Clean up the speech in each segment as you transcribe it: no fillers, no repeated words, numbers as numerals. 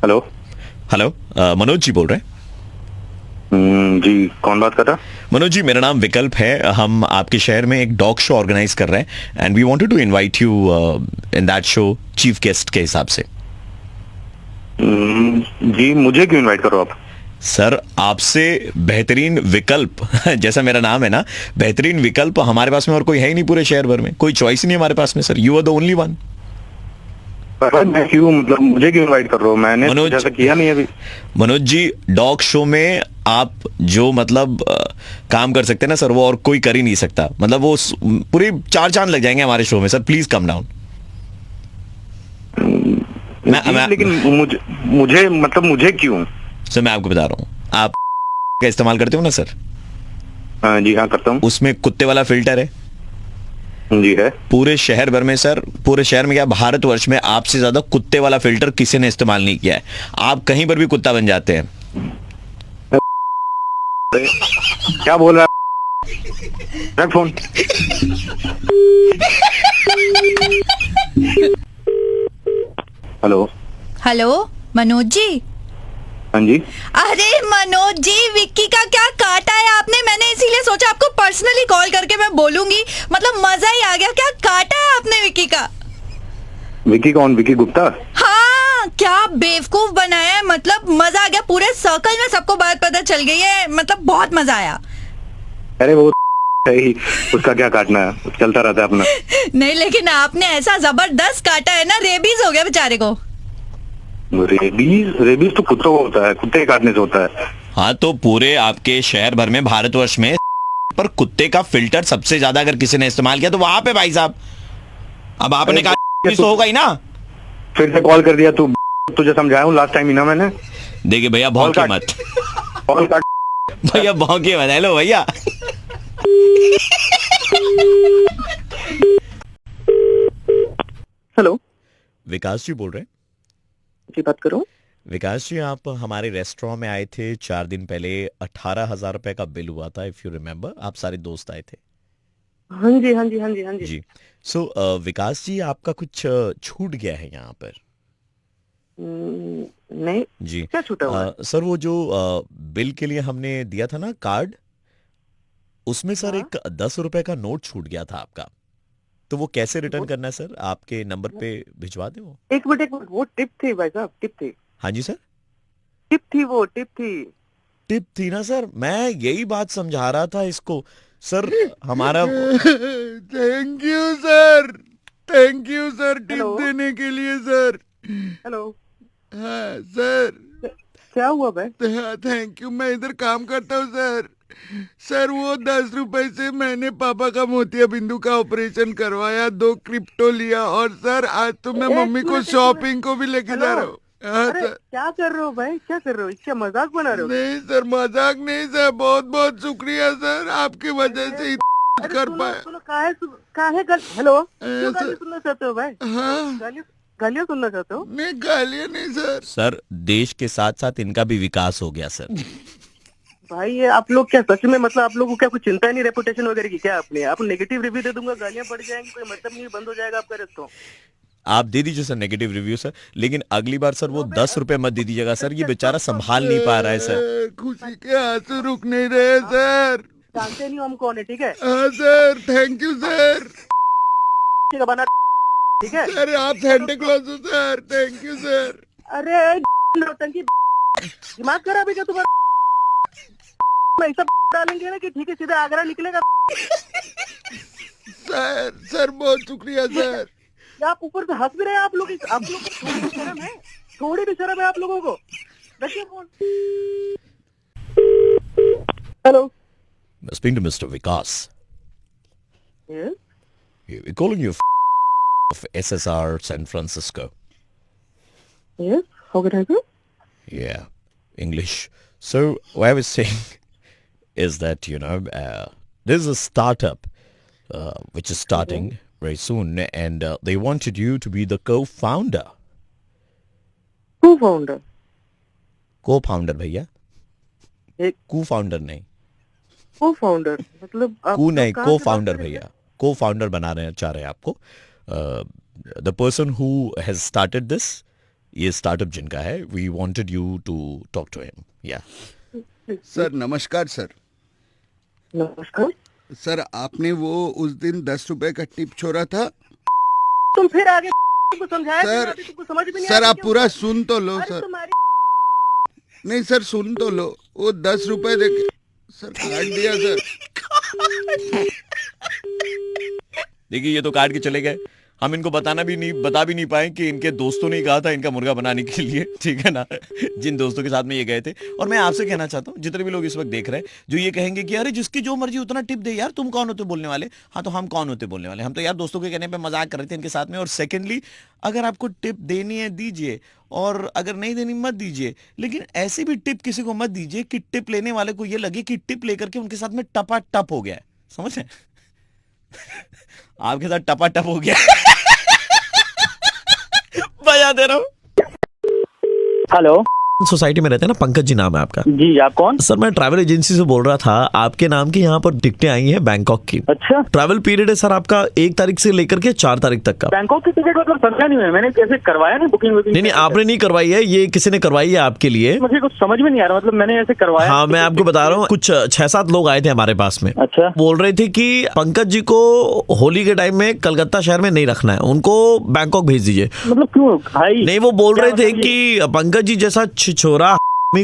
Hello. Hello. Manoj ji बोल रहे हैं? जी, कौन बात कर रहा? मनोज जी, मेरा नाम विकल्प है। हम आपके शहर में एक डॉग शो ऑर्गेनाइज कर रहे हैं and we wanted to invite you in that show chief guest के हिसाब से। जी, मुझे क्यों इनवाइट करो आप? सर, आपसे बेहतरीन विकल्प जैसा मेरा नाम है ना, बेहतरीन विकल्प हमारे पास में और कोई है ही नहीं पूरे शहर भर में। कोई चॉइस ही नहीं हमारे पास में sir. You are the only one. पर मैं क्यों, मतलब मुझे क्यों इनवाइट कर रहे हो? मैंने मनोज जैसा किया नहीं अभी। मनोज जी, डॉग शो में आप जो मतलब काम कर सकते हैं ना सर, वो और कोई कर ही नहीं सकता। मतलब वो पूरी चार चांद लग जाएंगे हमारे शो में सर। Please come down. लेकिन मुझे क्यों? सर, मैं आपको बता रहा हूँ, आप का इस्तेमाल करते हो ना सर? जी हाँ, करता हूँ। उसमें कुत्ते वाला फिल्टर है। जी है। पूरे शहर भर में सर, पूरे शहर में क्या भारतवर्ष में आपसे ज्यादा कुत्ते वाला फिल्टर किसी ने इस्तेमाल नहीं किया है। आप कहीं पर भी कुत्ता बन जाते हैं। क्या बोल रहा है? रख phone. Hello. Hello Manoj ji. हाँ जी। अरे मनोज जी, विक्की का क्या काटा है आपने? मैंने इसीलिए सोचा आपको पर्सनली कॉल करके मैं बोलूंगी। मतलब मजा ही आ गया। क्या काटा है आपने विक्की का? विक्की कौन? विक्की गुप्ता? हाँ, क्या बेवकूफ बनाया है। मतलब मजा आ गया। पूरे सर्कल में सबको बात पता चल गई है। मतलब बहुत मजा आया। अरे वो है ही, उसका क्या काटना है, चलता रहता है अपना। नहीं, लेकिन आपने ऐसा जबरदस्त काटा है ना, रेबीज हो गया बेचारे को। रेबीज तो कुत्तों को होता है, कुत्ते के काटने से होता है। हाँ, तो पूरे आपके शहर भर में, भारतवर्ष में पर कुत्ते का फिल्टर सबसे ज्यादा अगर किसी ने इस्तेमाल किया तो वहां पे भाई साहब। अब आपने कहा तो होगा ही ना। फिर से कॉल कर दिया तू। तुझे समझाया हूँ लास्ट टाइम ही ना मैंने। देखिए भैया, भौंके मत। कॉल काट भैया भौंके मत। हेलो भैया। हेलो, विकास जी बोल रहे हैं? जी बात करूं। विकास जी, आप हमारे रेस्टोरेंट में आए थे 4 दिन पहले। 18,000 रुपए का बिल हुआ था, इफ यू रिमेम्बर। आप सारे दोस्त आए थे। हाँ जी, हाँ जी, हाँ जी, हाँ जी। जी। सो विकास जी, आपका कुछ छूट गया है यहाँ पर। नहीं, जी। क्या छूटा हुआ है? सर, वो जो बिल के लिए हमने दिया था ना कार्ड, उसमें सर हाँ, एक 10 रुपए का नोट छूट गया था आपका। तो वो कैसे रिटर्न वो करना है सर? आपके नंबर पे भिजवा दें वो? एक मिनट, वो टिप थी भाई साहब, टिप थी। हाँ जी सर। टिप थी, वो टिप थी। टिप थी ना सर, मैं यही बात समझा रहा था इसको सर। हमारा thank you sir, thank you sir tip hello, देने के लिए सर। हेलो। हाँ सर। क्या हुआ भाई? Thank you. मैं इधर काम करता हूँ सर। सर, वो 10 रुपए से मैंने पापा का मोतिया बिंदु का ऑपरेशन करवाया, 2 क्रिप्टो लिया, और सर आज तो मैं एक मम्मी को मिनट, एक शॉपिंग को भी लेके जा हेलो। रहा हूँ। हाँ अरे सर। क्या कर रहे हो भाई, क्या कर रहे हो? क्या मजाक बना रहे हो? नहीं सर, मजाक नहीं सर, बहुत बहुत शुक्रिया सर, आपकी वजह से ही कुछ अरे कर सुनो पाया। सुनो, काहे हेलो, क्यों गाली सर, सुनना चाहते हो भाई? हाँ, गालियाँ सुनना चाहते हो? नहीं गालियाँ नहीं सर। सर, देश के साथ साथ इनका भी विकास हो गया सर। भाई ये आप लोग क्या सच में, मतलब आप लोगों को क्या कुछ चिंता नहीं रेपुटेशन वगैरह की क्या? अपने आप नेगेटिव रिव्यू दे दूंगा, गालियां पड़ जाएंगी, कोई मतलब नहीं, बंद हो जाएगा आपका रेस्टोरेंट। आप दे दीजिए सर नेगेटिव रिव्यू सर, लेकिन अगली बार सर वो नो बे, 10 रुपए मत दे दीजिएगा सर। ये बेचारा संभाल नहीं पा रहा है सर। खुशी के आंसू रुक नहीं रहे सर। जानते नहीं हो हम कौन है, ठीक है? हाँ सर, थैंक यू सर। ठीक है, बना, ठीक है? सर, आप सेंटा क्लॉज हो सर, थैंक यू सर। अरे नौटंकी, दिमाग खराब है क्या तुम्हारा? मैं ऐसा डालेंगे ना कि ठीक है, सीधा आगरा निकलेगा। सर बहुत शुक्रिया सर। क्या आप ऊपर से हंस भी रहे हैं? आप लोग को थोड़ी भी शर्म है? थोड़ी भी शर्म है आप लोगों को? रखिए phone. Hello. Speaking to Mr. Vikas. Yes? We're calling you of SSR San Francisco. Yes? How can I help you? Yeah, English. So what I was saying is that, there's a startup which is starting very soon, and they wanted you to be the co-founder. Co-founder? Co-founder भैया, एक co-founder नहीं। co-founder मतलब आप को लोग नहीं, कहाँ को से बात फाउंडर कर रहे भैया। को फाउंडर बना रहे चाह रहे हैं आपको। The person who has started this ये स्टार्टअप जिनका है, we wanted you to talk to him. या सर नमस्कार सर. नमस्कार. सर आपने वो उस दिन 10 रुपए का टिप छोड़ा था. तुम फिर आगे तुमको समझाया सर, तुमको समझ में नहीं सर आ रहा आप क्यों? पूरा सुन तो लो अरे सर. तुम्हारी नहीं सर सुन तो लो. वो 10 रुपए देके सर काट दिया सर. देखिए, ये तो काट के चले गए. हम इनको बता भी नहीं पाए कि इनके दोस्तों ने कहा था इनका मुर्गा बनाने के लिए, ठीक है ना, जिन दोस्तों के साथ में ये गए थे. और मैं आपसे कहना चाहता हूँ, जितने भी लोग इस वक्त देख रहे हैं जो ये कहेंगे कि अरे जिसकी जो मर्जी उतना टिप दे यार, तुम कौन होते बोलने वाले. हाँ, तो हम कौन होते बोलने वाले? हम तो यार दोस्तों के कहने पे मजाक कर रहे थे इनके साथ में. और सेकेंडली, अगर आपको टिप देनी है दीजिए, और अगर नहीं देनी मत दीजिए. लेकिन ऐसी भी टिप किसी को मत दीजिए कि टिप लेने वाले को ये लगे कि टिप लेकर के उनके साथ में टपा टप हो गया है. समझ रहे? आपके साथ टपा टप हो गया. बजा दे रहा हूँ. हेलो. सोसाइटी में रहते हैं ना, पंकज जी नाम है आपका. जी, आप कौन? सर मैं ट्रैवल एजेंसी से बोल रहा था. आपके नाम की यहाँ पर टिकटें आई हैं बैंकॉक की. अच्छा. ट्रैवल पीरियड है सर आपका 1 तारीख से लेकर के 4 तारीख तक का. बैंकॉक की टिकट मतलब समझा नहीं है मैंने. कैसे करवाया नहीं बुकिंग? नहीं, आपने नहीं करवाई है, ये किसी ने करवाई है आपके लिए. मुझे कुछ समझ में नहीं आ रहा. मतलब मैंने ऐसे करवाया. हाँ, मैं आपको बता रहा हूँ, कुछ 6-7 लोग आए थे हमारे पास में. अच्छा. बोल रहे थे कि पंकज जी को होली के टाइम में कलकत्ता शहर में नहीं रखना है, उनको बैंकॉक भेज दीजिए. मतलब क्यों भाई? नहीं, वो बोल रहे थे कि पंकज जी जैसा छिछोरा,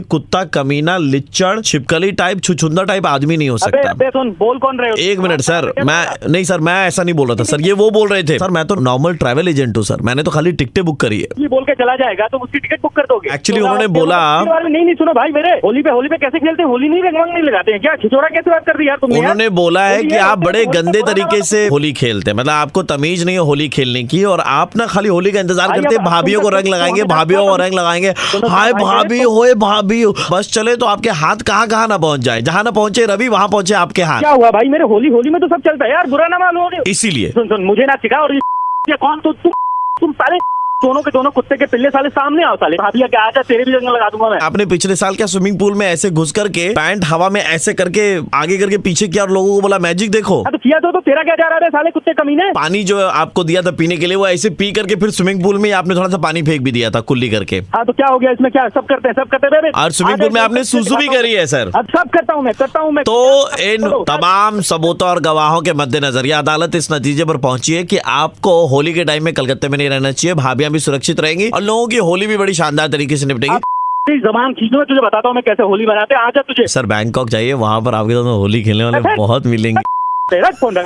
कुत्ता, कमीना, लिच्चड़, छिपकली टाइप, छुछुंदर टाइप आदमी नहीं हो सकता. अबे सुन, बोल कौन रहे हो? 1 मिनट सर, मैं सर मैं ऐसा नहीं बोल रहा था सर. ये वो बोल रहे थे. सर मैं तो नॉर्मल ट्रैवल एजेंट हूँ सर. मैंने तो खाली टिकटें बुक करी है. ये बोल के चला जाएगा तो उसकी टिकट बुक कर दोगे? एक्चुअली उन्होंने बोला. नहीं सुनो भाई मेरे, होली पे कैसे खेलते हैं? होली नहीं रंग नहीं लगाते हैं क्या? छिछोरा कैसे बात कर दी यार तुमने? उन्होंने बोला है कि आप बड़े गंदे तरीके से होली खेलते हैं. मतलब आपको तमीज नहीं है होली खेलने की, और आप ना खाली होली का इंतजार करते हैं. भाभीियों को रंग लगाएंगे, भाभीियों को रंग लगाएंगे. हाय भाभी, होए भाभी. बस चले तो आपके हाथ कहाँ ना पहुंच जाए. जहाँ ना पहुंचे रवि, वहाँ पहुंचे आपके हाथ. क्या हुआ भाई मेरे? होली में तो सब चलता है यार. बुरा ना मानो. इसीलिए सुन मुझे ना सिखा. और ये कौन? तो तुम सारे दोनों के दोनों कुत्ते के पिल्ले साले सामने आओ साले. भाभी क्या आजा, तेरे भी रंग लगा दूंगा मैं. आपने पिछले साल क्या स्विमिंग पूल में ऐसे घुस करके पैंट हवा में ऐसे करके आगे करके पीछे किया और लोगों को बोला मैजिक देखो. तो किया तो तेरा क्या जा रहा है साले कुत्ते कमीने? पानी जो आपको दिया था पीने के लिए, वो ऐसे पी करके फिर स्विमिंग पूल में आपने थोड़ा सा पानी फेंक भी दिया था कुल्ली करके. हाँ, तो क्या हो गया इसमें? क्या सब करते हैं? और स्विमिंग पूल में आपने सुसु भी करी है सर. अब सब करता हूँ मैं. तो इन तमाम सबूतों और गवाहों के मद्देनजर ये अदालत इस नतीजे पर पहुंची है कि आपको होली के टाइम में कलकत्ते में नहीं रहना चाहिए. भाभियां भी सुरक्षित रहेंगी और लोगों की होली भी बड़ी शानदार तरीके से निपटेगी. जबान खींचो, मैं तुझे बताता हूँ मैं कैसे होली बनाते हैं. आजा तुझे. सर बैंकॉक जाइए, वहां पर आपके साथ होली खेलने वाले बहुत मिलेंगे. तेरा फोन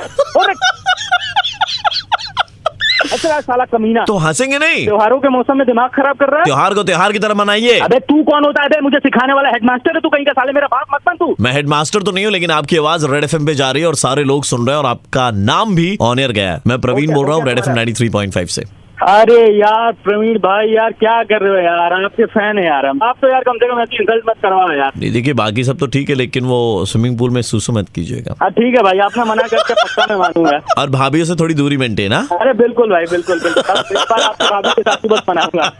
अच्छा साला कमीना. तो हंसेंगे नहीं. त्योहारों के मौसम में दिमाग खराब कर रहा है. त्योहार को त्योहार की तरह मनाइए. अबे तू कौन होता है? मुझे सिखाने वाला हेडमास्टर है तू कहीं का? साले मेरा बाप मत बन तू. मैं हेडमास्टर तो नहीं हूँ, लेकिन आपकी आवाज रेड एफएम पे जा रही है और सारे लोग सुन रहे हैं और आपका नाम भी ऑन एयर गया है. मैं प्रवीण बोल रहा हूँ रेड एफएम 93.5 से. अरे यार प्रवीण भाई यार क्या कर रहे हो यार? आपके फैन है यार हम. आप तो यार कम से कम ऐसी इंसल्ट मत करवाओ यार. नहीं देखिए, बाकी सब तो ठीक है, लेकिन वो स्विमिंग पूल में सुसु मत कीजिएगा. हाँ ठीक है भाई, आपने मना करके पक्का मैं मानूंगा. और भाभीयों से थोड़ी दूरी मेंटेन. अरे बिल्कुल भाई, बिल्कुल. इस बार आपके भाभी के साथ बस मनाऊंगा.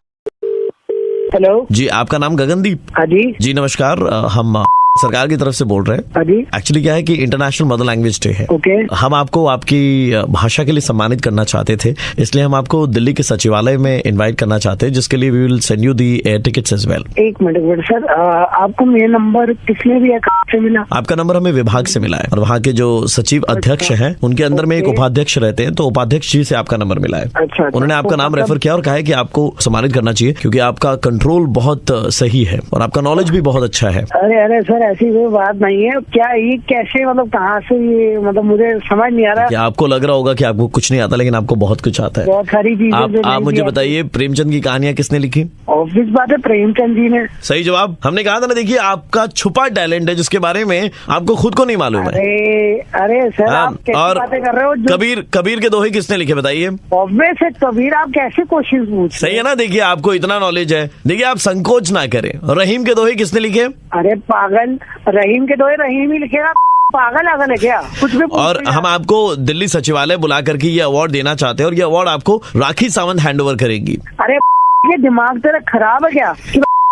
हेलो जी, आपका नाम गगनदीप? हाँ जी नमस्कार. हम सरकार की तरफ से बोल रहे हैं. एक्चुअली क्या है कि इंटरनेशनल मदर लैंग्वेज डे है. ओके. हम आपको आपकी भाषा के लिए सम्मानित करना चाहते थे, इसलिए हम आपको दिल्ली के सचिवालय में इनवाइट करना चाहते हैं, जिसके लिए we will send you the air tickets as well. एक मिनट सर, आपको मेरा नंबर किसने दिया, कहाँ से मिला? आपका नंबर हमें विभाग से मिला है, और वहाँ के जो सचिव अध्यक्ष हैं उनके अंदर में एक उपाध्यक्ष रहते हैं, तो उपाध्यक्ष जी से आपका नंबर मिला है. अच्छा. उन्होंने आपका नाम रेफर किया और कहा है कि आपको सम्मानित करना चाहिए, क्योंकि आपका कंट्रोल बहुत सही है और आपका नॉलेज भी बहुत अच्छा है. अरे सर ऐसी कोई बात नहीं है. क्या ये कैसे, मतलब कहाँ से ये, मतलब मुझे समझ नहीं आ रहा. क्या आपको लग रहा होगा कि आपको कुछ नहीं आता, लेकिन आपको बहुत कुछ आता है. बहुत सारी चीजें. आप मुझे बताइए, प्रेमचंद की कहानियां किसने लिखी? ऑब्वियस बात है, प्रेमचंद जी ने. सही जवाब. हमने कहा था ना, देखिए आपका छुपा टैलेंट है जिसके बारे में आपको खुद को नहीं मालूम है. अरे सर आप कैसी और बातें कर रहे हो? कबीर के दोहे किसने लिखे बताइए? ऑब्वियस है कबीर. आप कैसे क्वेश्चन पूछ? सही है ना. देखिए आपको इतना नॉलेज है. देखिए आप संकोच ना करें. रहीम के दोहे किसने लिखे? अरे पागल, रहीम के दोहे रहीम ही लिखेगा. पागल आगल है क्या? कुछ भी. और हम आपको दिल्ली सचिवालय बुला करके ये अवार्ड देना चाहते हैं, और ये अवार्ड आपको राखी सावंत हैंडओवर करेगी. अरे ये दिमाग तेरा खराब है क्या?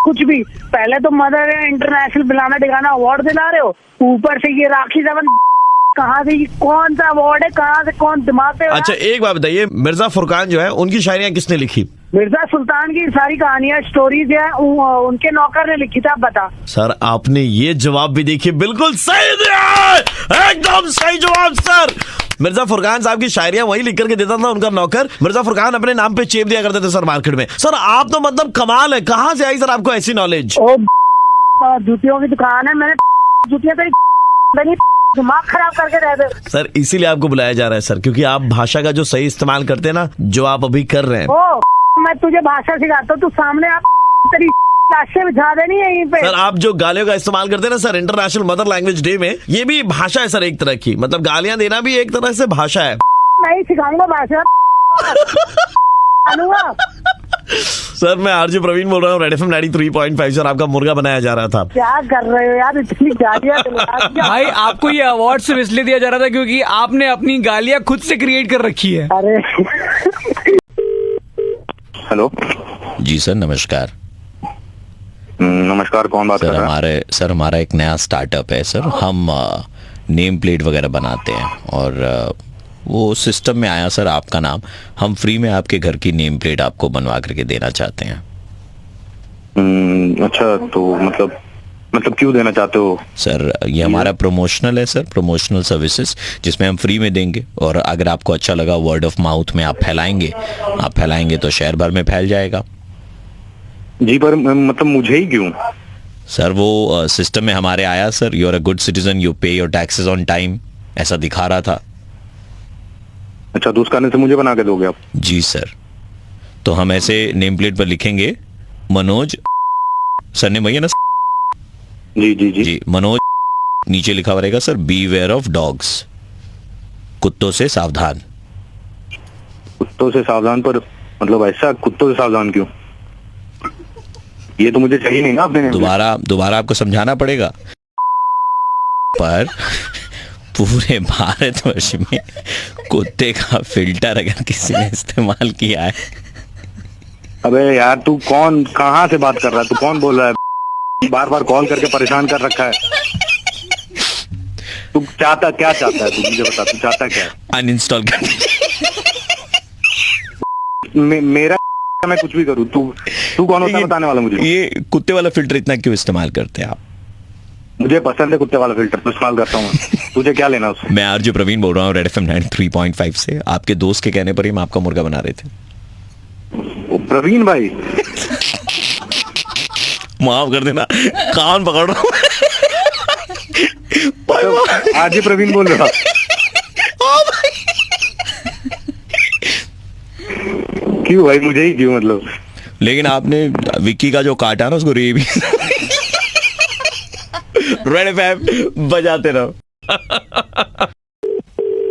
कुछ भी. पहले तो मदर इंटरनेशनल पिलाना टिकाना अवार्ड दिला रहे हो, ऊपर से ये राखी सावंत. कहाँ से, कौन सा अवार्ड है? कहाँ से, कौन दिमाग पे? अच्छा एक बात बताइए, मिर्जा फुरकान जो है उनकी शायरियां किसने लिखी? मिर्जा सुल्तान की सारी कहानियां स्टोरीज है उनके नौकर ने लिखी था, बता। सर आपने ये जवाब भी देखिए बिल्कुल सही दिया है, एकदम सही जवाब सर। मिर्जा फुरकान साहब की शायरियां वही लिख करके देता था उनका नौकर। मिर्जा फुरकान अपने नाम पे चेप दिया करते थे सर मार्केट में। सर आप तो मतलब कमाल है, कहाँ से आई सर आपको ऐसी नॉलेज? ओ जूतियों की दुकान है, मैंने जूतियां तेरी दिमाग खराब करके रह दे। सर इसीलिए आपको बुलाया जा रहा है सर, क्योंकि आप भाषा का जो सही इस्तेमाल करते हैं ना, जो आप अभी कर रहे हैं। ओ मैं तुझे भाषा सिखाता हूँ, तू सामने आप तेरी लाशें बिछा देनी है यहीं पे। सर आप जो गालियों का इस्तेमाल करते हैं ना sir international mother language day में, ये भी भाषा है सर एक तरह की, मतलब गालियां देना भी एक तरह से भाषा है। मैं ही सिखाऊंगा भाषा। सर मैं आरजे प्रवीण बोल रहा हूँ, रेड एफएम 93.5 सर। आपका मुर्गा बनाया जा रहा था। क्या कर रहे हो यार, इतनी गालियां भाई आपको ये अवार्ड सिर्फ इसलिए दिया जा रहा था क्योंकि आपने अपनी गालियां खुद से क्रिएट कर रखी है। अरे हेलो। जी सर नमस्कार। नमस्कार, कौन बात कर सर रहा है? हमारा एक नया स्टार्टअप है सर। हम नेम प्लेट वगैरह बनाते हैं और वो सिस्टम में आया सर आपका नाम। हम फ्री में आपके घर की नेम प्लेट आपको बनवा करके देना चाहते हैं। अच्छा, तो मतलब क्यों देना चाहते हो? सर ये हमारा प्रमोशनल है सर, प्रमोशनल सर्विसेज, जिसमें हम फ्री में देंगे और अगर आपको अच्छा लगा वर्ड ऑफ माउथ में आप फैलाएंगे तो शहर भर में फैल जाएगा। जी पर मतलब मुझे ही क्यों? सर वो सिस्टम में हमारे आया sir, you are a good citizen, you pay your taxes on time, ऐसा दिखा रहा था। अच्छा, तो उस कारण से मुझे बना के दोगे आप? जी सर। तो हम ऐसे नेम प्लेट पर लिखेंगे मनोज, सर ने भैया ना? जी जी जी जी मनोज, नीचे लिखा हुआ रहेगा सर बीवेयर ऑफ डॉग्स, कुत्तों से सावधान। कुत्तों से सावधान, पर मतलब ऐसा कुत्तों से सावधान क्यों? ये तो मुझे चाहिए नहीं ना आपने। दोबारा आपको समझाना पड़ेगा। पर पूरे भारतवर्ष में कुत्ते का फिल्टर अगर किसी ने इस्तेमाल किया है। अबे यार तू कौन, कहाँ से बात कर रहा है? तू कौन बोल रहा है? बार बार कॉल करके परेशान कर रखा है। तू क्या चाहता है? तू मुझे बता, तू चाहता क्या है? अनइंस्टॉल कर। मेरा मैं कुछ भी करूँ, तू कौन होता है बताने वाला मुझे? ये कुत्ते वाला फिल्टर इतना क्यों इस्तेमाल करते हैं आप? मुझे पसंद है कुत्ते वाला फिल्टर, तो इस्तेमाल करता हूँ। तुझे क्या लेना उससे? मैं आरजे प्रवीण बोल रहा हूँ रेड एफएम 93.5 से। आपके दोस्त के कहने पर ही हम आपका मुर्गा बना रहे थे। प्रवीण भाई, माफ कर देना, कान पकड़ रहा हूँ। आज ही प्रवीण बोल रहा। क्यों भाई, मुझे ही क्यों मतलब? लेकिन आपने विक्की का जो काटा ना उसको रेबी। रेड एफएम बजाते रहो।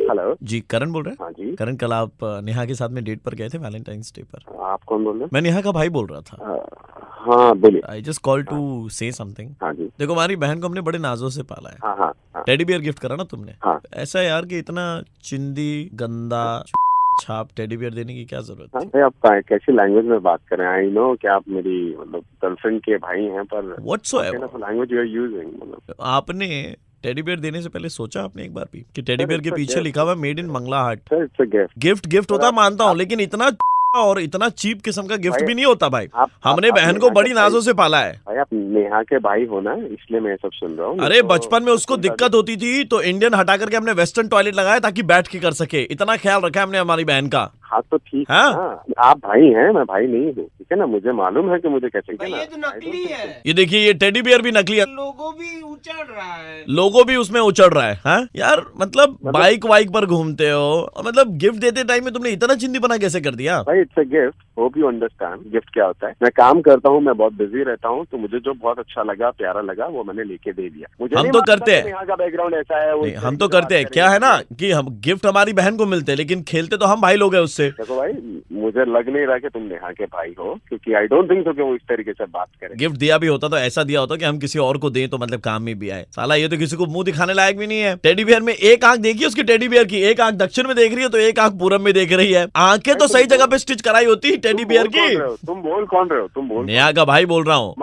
हेलो जी करण बोल रहे हैं? हाँ जी। करण, कल आप नेहा के साथ में डेट पर गए थे वैलेंटाइंस डे पर। आप कौन बोल रहे मैं नेहा का भाई बोल रहा था। हैं? हाँ बोलिए। I just call to say something. हाँ जी। देखो हमारी बहन को हमने बड़े नाजों से पाला है। हाँ हाँ हाँ। टेडी बियर गिफ्ट करा ना तुमने। हाँ। ऐसा यार कि इतना चिंदी गंदा छाप टेडी बियर देने की क्या जरूरत हाँ, है? भाई आप कैसी लैंग्वेज में बात कर रहे हैं? आई नो कि आप मेरी मतलब गर्लफ्रेंड के भाई हैं, पर whatsoever language you are using मतलब। आपने टेडी बियर देने से पहले सोचा आपने एक बार भी कि टेडी बियर के पीछे लिखा हुआ made in Mangla Haat? Sir it's a gift. Gift होता मानता हूँ, लेकिन इतना और इतना चीप किस्म का गिफ्ट भाई, भी नहीं होता भाई। हमने आप बहन को नेहा बड़ी के नाजों से पाला है। भाई आप नेहा के भाई हो ना, इसलिए मैं सब सुन रहा हूँ। अरे बचपन में उसको दिक्कत होती थी तो इंडियन हटा करके हमने वेस्टर्न टॉयलेट लगाया ताकि बैठ के कर सके। इतना ख्याल रखा है हमने हमारी बहन का। हाँ तो ठीक है हाँ? ना, आप भाई हैं, मैं भाई नहीं हूँ, ठीक है ना? मुझे मालूम है कि मुझे कैसे भाई ये तो नकली है। ये देखिए ये टेडी बियर भी नकली है। लोगो भी उछल रहा है। लोगो भी उसमें उचड़ रहा है। हाँ यार मतलब बाइक वाइक पर घूमते हो, मतलब गिफ्ट देते टाइम में तुमने इतना चिंदी बना कैसे कर दिया? भाई it's a gift, hope you understand gift क्या होता है। मैं काम करता हूँ, मैं बहुत बिजी रहता हूँ, तो मुझे जो बहुत अच्छा लगा, प्यारा लगा, वो मैंने लेके दे दिया। मुझे हम नहीं तो मालूम करते था हैं। कि यहाँ का बैकग्राउंड ऐसा है। नहीं, हम तो करते हैं। क्या है ना कि हम गिफ्ट हमारी बहन को मिलते हैं, लेकिन खेलते तो हम भाई लोग हैं उससे। देखो भाई, मुझे लग नहीं रहा कि तुम नेहा के भाई हो, क्योंकि आई डोंट थिंक सो कि वो इस तरीके से बात करे। गिफ्ट दिया भी होता तो ऐसा दिया होता कि हम किसी और को दें तो मतलब काम में भी आए। साला ये तो किसी को मुंह दिखाने लायक भी नहीं है। टेडी बियर में एक आंख देखी उसकी टेडी बियर की, एक आंख दक्षिण में देख रही है तो एक आंख पूरब में देख रही है। आंखें तो सही जगह पे स्टिच कराई होती टेडी बियर की। तुम बोल कौन रहे हो? तुम बोल नेहा का भाई बोल रहा हूँ।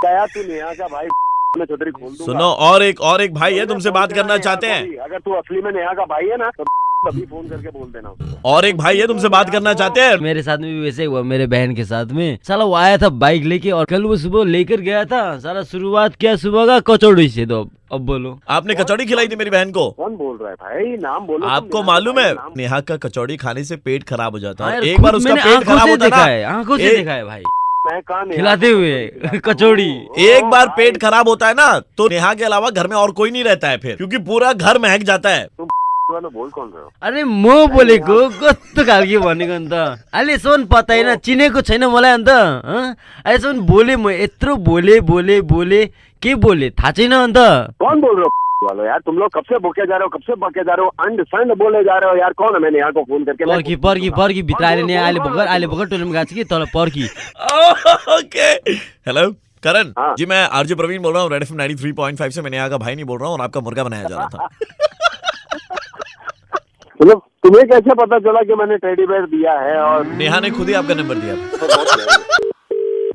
गया तू नेहा का भाई, मैं चौधरी खोल दूंगा। सुनो, और एक भाई है तुमसे बात करना चाहते हैं। अगर तू असली में नेहा का भाई है ना तो अभी फोन करके बोल देना उसको। और एक भाई है तुमसे बात करना चाहते हैं। मेरे साथ में भी वैसे हुआ, मेरे बहन के साथ में। साला वो आया था बाइक लेके और कल वो सुबह लेकर गया था। साला शुरुआत किया सुबह का कचौड़ी से। तो अब बोलो, आपने कचौड़ी खिलाई थी मेरी बहन को? कौन बोल रहा है भाई? नाम बोलो। आपको मालूम है नेहा का कचौड़ी खाने से पेट खराब हो जाता है। यार, एक बार उसका मैंने पेट आंखों खराब से होता देखा है है, आंखों से देखा है भाई, मैं कहाँ खिलाते हुए कचौड़ी। एक बार पेट खराब होता है ना तो नेहा के अलावा घर में और कोई नहीं रहता है फिर, क्योंकि पूरा घर महक जाता है। बोल कौन रहे हो? अरे म बोलेको कस्तो खालके भनेको अन्त अहिलेसम्म पता होइन, चिनेको छैन मलाई अन्त। अहिलेसम्म बोले म यत्रो बोले के बोले थाहा छैन अन्त। कौन बोल रहे हो वालो यार? तुम लोग कब से भूखे जा रहे हो, अंड संड बोले जा रहे हो यार। कौन है? मैंने यहाँ को फोन करके पर्खी भित्र आएर नि अहिले भर्खर टोलमा गएको छ कि तल पर्खी। ओके, हेलो करण हाँ। जी, मैं आरजे प्रवीण बोल रहा हूँ रेड एफएम 93.5 से। मैंने यहाँ का भाई नहीं बोल रहा हूँ और आपका मुर्गा बनाया जा रहा था। मतलब तुम्हें कैसे पता चला कि मैंने टेडी बेयर दिया है? और नेहा ने खुद ही आपका नंबर दिया।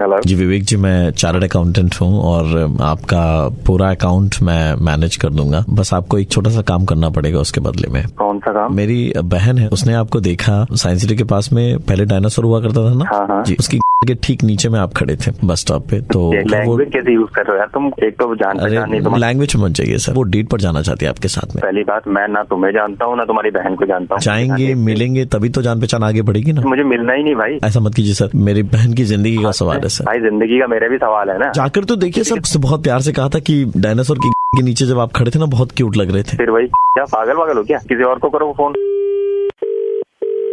हेलो जी विवेक जी, मैं चार्टर्ड अकाउंटेंट हूँ और आपका पूरा अकाउंट मैं मैनेज कर दूंगा। बस आपको एक छोटा सा काम करना पड़ेगा उसके बदले में। कौन सा काम? मेरी बहन है, उसने आपको देखा साइंस सिटी के पास में, पहले डायनासोर हुआ करता था ना। हाँ। जी, उसकी के ठीक नीचे में आप खड़े थे बस स्टॉप पे। तो लैंग्वेज कैसे यूज कर रहे हो यार तुम? एक तो जान पहचान नहीं तुम्हारी। लैंग्वेज मत जाइए सर, वो डेट पर जाना चाहती है आपके साथ में। पहली बात, मैं ना तुम्हें जानता हूँ ना तुम्हारी बहन को जानता हूँ। जाएंगे मिलेंगे तभी तो जान पहचान आगे बढ़ेगी ना। मुझे मिलना ही नहीं भाई। ऐसा मत कीजिए सर, मेरी बहन की जिंदगी का सवाल है सर। भाई जिंदगी का मेरे भी सवाल है ना। जाकर तो देखिए सर, उससे बहुत प्यार से कहा था कि डायनासोर के नीचे जब आप खड़े थे ना बहुत क्यूट लग रहे थे। फिर वही क्या पागल हो क्या? किसी और को करो फोन।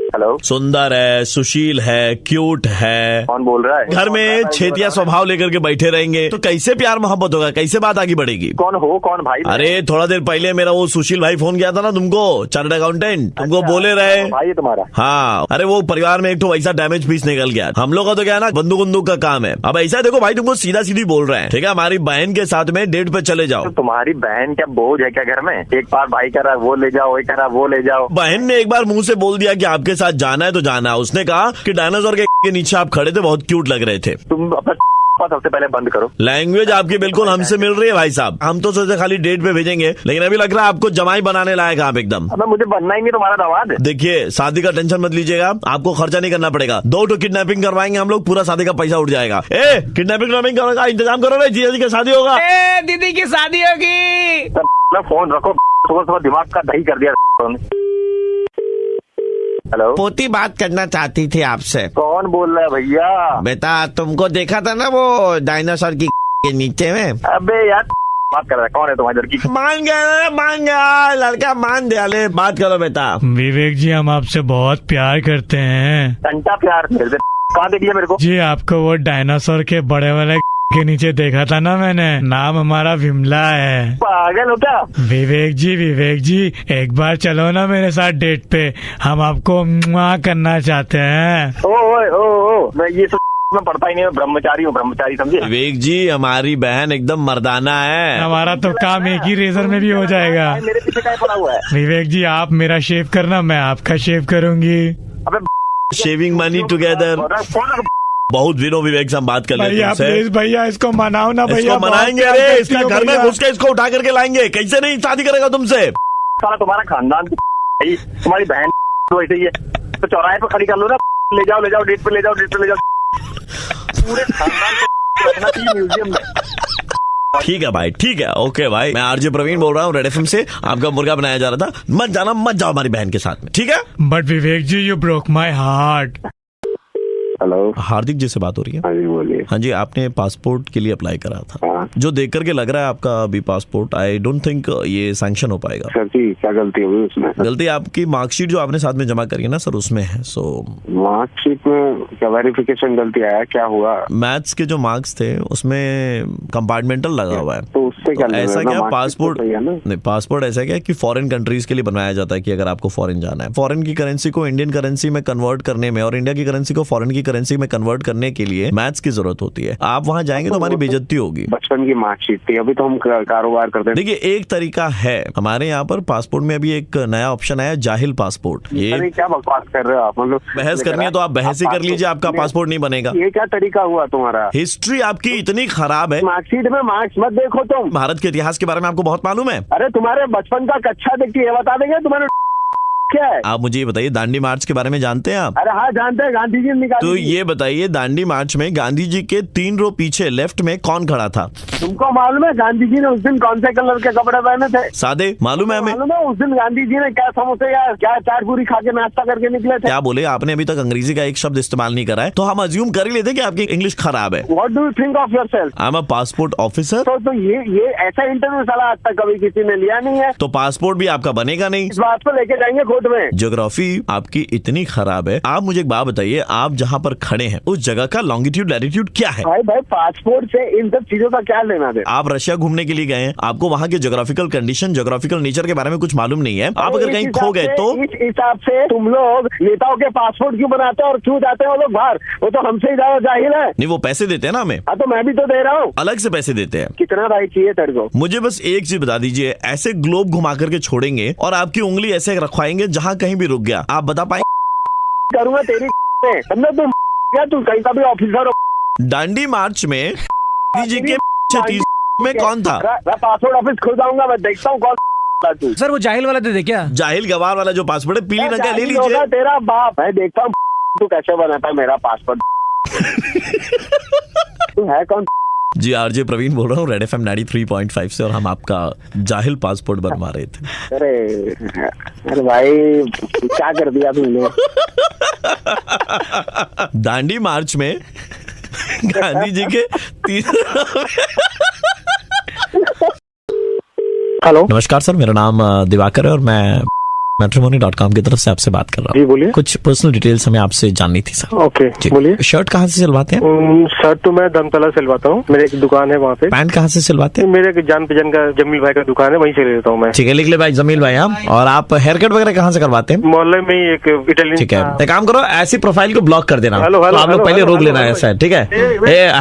हेलो, सुंदर है, सुशील है, क्यूट है। कौन बोल रहा है? घर में छेतिया स्वभाव लेकर के बैठे रहेंगे तो कैसे प्यार मोहब्बत होगा, कैसे बात आगे बढ़ेगी? कौन हो? कौन भाई? अरे थोड़ा देर पहले मेरा वो सुशील भाई फोन किया था ना तुमको, चार्टर्ड अकाउंटेंट, तुमको बोले रहे। भाई तुम्हारा? हाँ, अरे वो परिवार में एक तो वैसा डैमेज पीस निकल गया। हम लोग का तो क्या है ना, बंदूक का काम है। अब ऐसा देखो भाई, तुमको सीधा सीधी बोल रहे हैं, ठीक है? हमारी बहन के साथ में डेट पे चले जाओ। तो तुम्हारी बहन क्या बोझ है क्या घर में? एक बार भाई कह रहा वो ले जाओ, वही कह रहा वो ले जाओ। बहन ने एक बार मुंह से बोल दिया कि आपके साथ जाना है तो जाना। उसने कहा कि डायनासोर के नीचे आप खड़े थे, बहुत क्यूट लग रहे थे। तुम अपना सबसे पहले बंद करो। लैंग्वेज आपकी बिल्कुल हमसे मिल रही है भाई साहब। हम तो सोचे खाली डेट पे भेजेंगे, लेकिन अभी लग रहा है आपको जमाई बनाने लायक आप एकदम। अब मुझे बनना ही नहीं तुम्हारा दवाद। देखिए, शादी का टेंशन मत लीजिएगा, आपको खर्चा नहीं करना पड़ेगा। 2 किडनैपिंग करवाएंगे हम लोग, पूरा शादी का पैसा उठ जाएगा। किडनैपिंग का इंतजाम करो ना, जीजा जी की शादी होगा। दीदी की शादी होगी। फोन रखो, सुबह दिमाग का दही कर दिया। हेलो, पोती बात करना चाहती थी आपसे। कौन बोल रहा है भैया? बेटा तुमको देखा था ना वो डायनासोर की के नीचे में। अबे यार बात कर रहा है, कौन है तुम्हारी लड़की? मान गया लड़का, मान दिया। ले बात करो बेटा। विवेक जी, हम आपसे बहुत प्यार करते हैं। घंटा प्यार मेरे से कहाँ देख लिया मेरे को? जी, आपको वो डायनासोर के बड़े वाले के नीचे देखा था ना मैंने। नाम हमारा विमला है। पागल हो क्या? विवेक जी, एक बार चलो ना मेरे साथ डेट पे, हम आपको मुआ करना चाहते हैं। ओ, मैं ये मैं पढ़ता ही नहीं, ब्रह्मचारी हूँ, ब्रह्मचारी समझे? विवेक जी, हमारी बहन एकदम मर्दाना है। हमारा तो काम एक ही रेजर में भी हो जाएगा। मेरे पीछे क्या पड़ा हुआ है? विवेक जी, आप मेरा शेव करना, मैं आपका शेव करूंगी। अबे शेविंग मनी टुगेदर। बहुत दिनों विवेक से हम बात कर लेते भैया हैं। प्लीज भैया, इसको मनाओ ना भैया। इसको मनाएंगे, अरे इसका घर में घुस के इसको उठा करके लाएंगे। कैसे नहीं शादी करेगा तुमसे? साला तुम्हारा खानदान तुम्हारी बहन तो ऐसे ही है, तो चौराहे पे खड़ी कर लो ना। ले जाओ डेट पे ले जाओ। पूरे खानदान को रखना चाहिए म्यूजियम में। ठीक है भाई, ठीक है, ओके भाई। मैं आरजे प्रवीण बोल रहा हूँ रेड एफएम से। आपका मुर्गा बनाया जा रहा था। मत जाओ हमारी बहन के साथ में, ठीक है? But Vivek ji, you broke my heart. Hello, Hardik ji से बात हो रही है? हाँ जी बोलिए। हाँ जी, आपने पासपोर्ट के लिए अप्लाई करा था। हाँ। जो देख करके लग रहा है आपका अभी पासपोर्ट, आई डोंट थिंक ये सैंक्शन हो पाएगा। सर जी, क्या गलती हुई उसमें? गलती आपकी मार्कशीट जो आपने साथ में जमा करी है ना सर, उसमें है। सो मार्कशीट में क्या वेरिफिकेशन गलती आया? क्या हुआ? मैथ्स के जो मार्क्स थे उसमें कंपार्टमेंटल लगा हुआ है। तो उससे क्या तो ऐसा क्या पासपोर्ट नहीं, पासपोर्ट ऐसा क्या कि फॉरेन कंट्रीज के लिए बनवाया जाता है कि अगर आपको फॉरेन जाना है, फॉरेन की करेंसी को इंडियन करेंसी में कन्वर्ट करने में और इंडिया की करेंसी को फॉरेन की करेंसी में कन्वर्ट करने के लिए मैथ्स की जरूरत होती है। आप वहाँ जाएंगे तो हमारी बेइज्जती होगी। बचपन की मार्कशीट थी, अभी तो हम कारोबार करते हैं। देखिए, एक तरीका है हमारे यहाँ पर पासपोर्ट में अभी एक नया ऑप्शन आया, जाहिल पासपोर्ट। ये क्या बकवास कर रहे हो आप? मतलब बहस करनी है तो आप बहस ही कर लीजिए, आपका पासपोर्ट नहीं बनेगा। ये क्या तरीका हुआ तुम्हारा? हिस्ट्री आपकी इतनी खराब है। मार्कशीट में मार्क्स मत देखो तुम। भारत के इतिहास के बारे में आपको बहुत मालूम है। अरे तुम्हारे बचपन का कक्षा देखती है, बता देंगे तुम्हारे क्या है? आप मुझे ये बताइए, दांडी मार्च के बारे में जानते हैं आप? अरे हाँ जानते हैं, गांधी जी ने निकाली तो थी। ये बताइए, दांडी मार्च में गांधी जी के 3 रो पीछे लेफ्ट में कौन खड़ा था? तुमको मालूम है गांधी जी ने उस दिन कौन से कलर के कपड़े पहने थे? सादे, मालूम है हमें? मालूम है उस दिन गांधी जी ने क्या समोसे या क्या चाट पूरी खा के नाश्ता करके निकले थे? क्या बोले? आपने अभी तक अंग्रेजी का एक शब्द इस्तेमाल नहीं करा है, तो हम अज्यूम कर ही लेते कि आपकी इंग्लिश खराब है। What do you think of yourself? I am a passport officer. तो ये ऐसा इंटरव्यू साला आज तक कभी किसी ने लिया नहीं है। तो पासपोर्ट भी आपका बनेगा नहीं। इस बात को लेके जाएंगे कोर्ट में। ज्योग्राफी आपकी इतनी खराब है। आप मुझे एक बात बताइए, आप जहाँ पर खड़े हैं उस जगह का लॉन्गिट्यूड लैटिट्यूड क्या है? भाई पासपोर्ट से इन सब चीजों का क्या लेना दे? आप रशिया घूमने के लिए गए हैं, आपको वहाँ के ज्योग्राफिकल कंडीशन, ज्योग्राफिकल नेचर के बारे में कुछ मालूम नहीं है। आप अगर कहीं खो गए तो इस हिसाब से तुम लोग नेताओं के पासपोर्ट क्यों बनाते हो और क्यों जाते हैं वो लोग बाहर? वो तो हमसे ही ज्यादा जाहिल है। नहीं, वो पैसे देते हैं ना हमें। हाँ तो मैं भी तो दे रहा हूँ। अलग से पैसे देते हैं। कितना भाई चाहिए तेरे को? मुझे बस एक चीज बता दीजिए, ऐसे ग्लोब घुमा करके छोड़ेंगे और आपकी उंगली ऐसे रखवाएंगे जहाँ कहीं भी रुक गया, आप बता पाएंगे? करूंगा तेरी समझे तुम? क्या तू कहीं का भी ऑफिसर हो? दांडी मार्च में गांधी जी के पीछे में कौन था? मैं पासपोर्ट ऑफिस खुल जाऊंगा, मैं देखता हूँ कौन तू। सर वो जाहिल वाला दे दे क्या? जाहिल गवार वाला जो पासपोर्ट है, पीली रंग का ले जाहिल होगा लीजिए। तेरा बाप। मैं देखता हूँ तू कैसे बनाता है मेरा पासपोर्ट। तू है कौन? जी, आरजे प्रवीण बोल रहा हूँ, रेड एफएम 93.5 से, और हम आपका जाहिल पासपोर्ट बनवा रहे थे। अरे भाई क्या कर दिया तुमने? दांडी मार्च में गांधी जी के हेलो, नमस्कार सर, मेरा नाम दिवाकर है और मैं मैट्रिमोनी.com की तरफ से आपसे बात कर रहा हूँ। जी बोलिए। कुछ पर्सनल डिटेल्स हमें आपसे जाननी थी सर। ओके जी, बोलिए। शर्ट कहाँ से सिलवाते हैं? शर्ट तो मैं धर्मतला सिलवाता हूँ, मेरे एक दुकान है वहाँ पे। पैंट कहाँ से सिलवाते हैं? मेरे एक जान पहचान का जमील भाई का दुकान है, वहीं से ले लेता हूँ मैं। ठीक है, लिख ले भाई, जमील भाई। आप और आप हेयर कट वगैरह कहाँ से करवाते हैं? मोहल्ले में ही एक इटालियन। ठीक है, एक काम करो, ऐसी प्रोफाइल को ब्लॉक कर देना। हेलो, हेलो, तो आप लोग हेलो, पहले हेलो, रोक लेना हेलो, ऐसा है, ठीक है?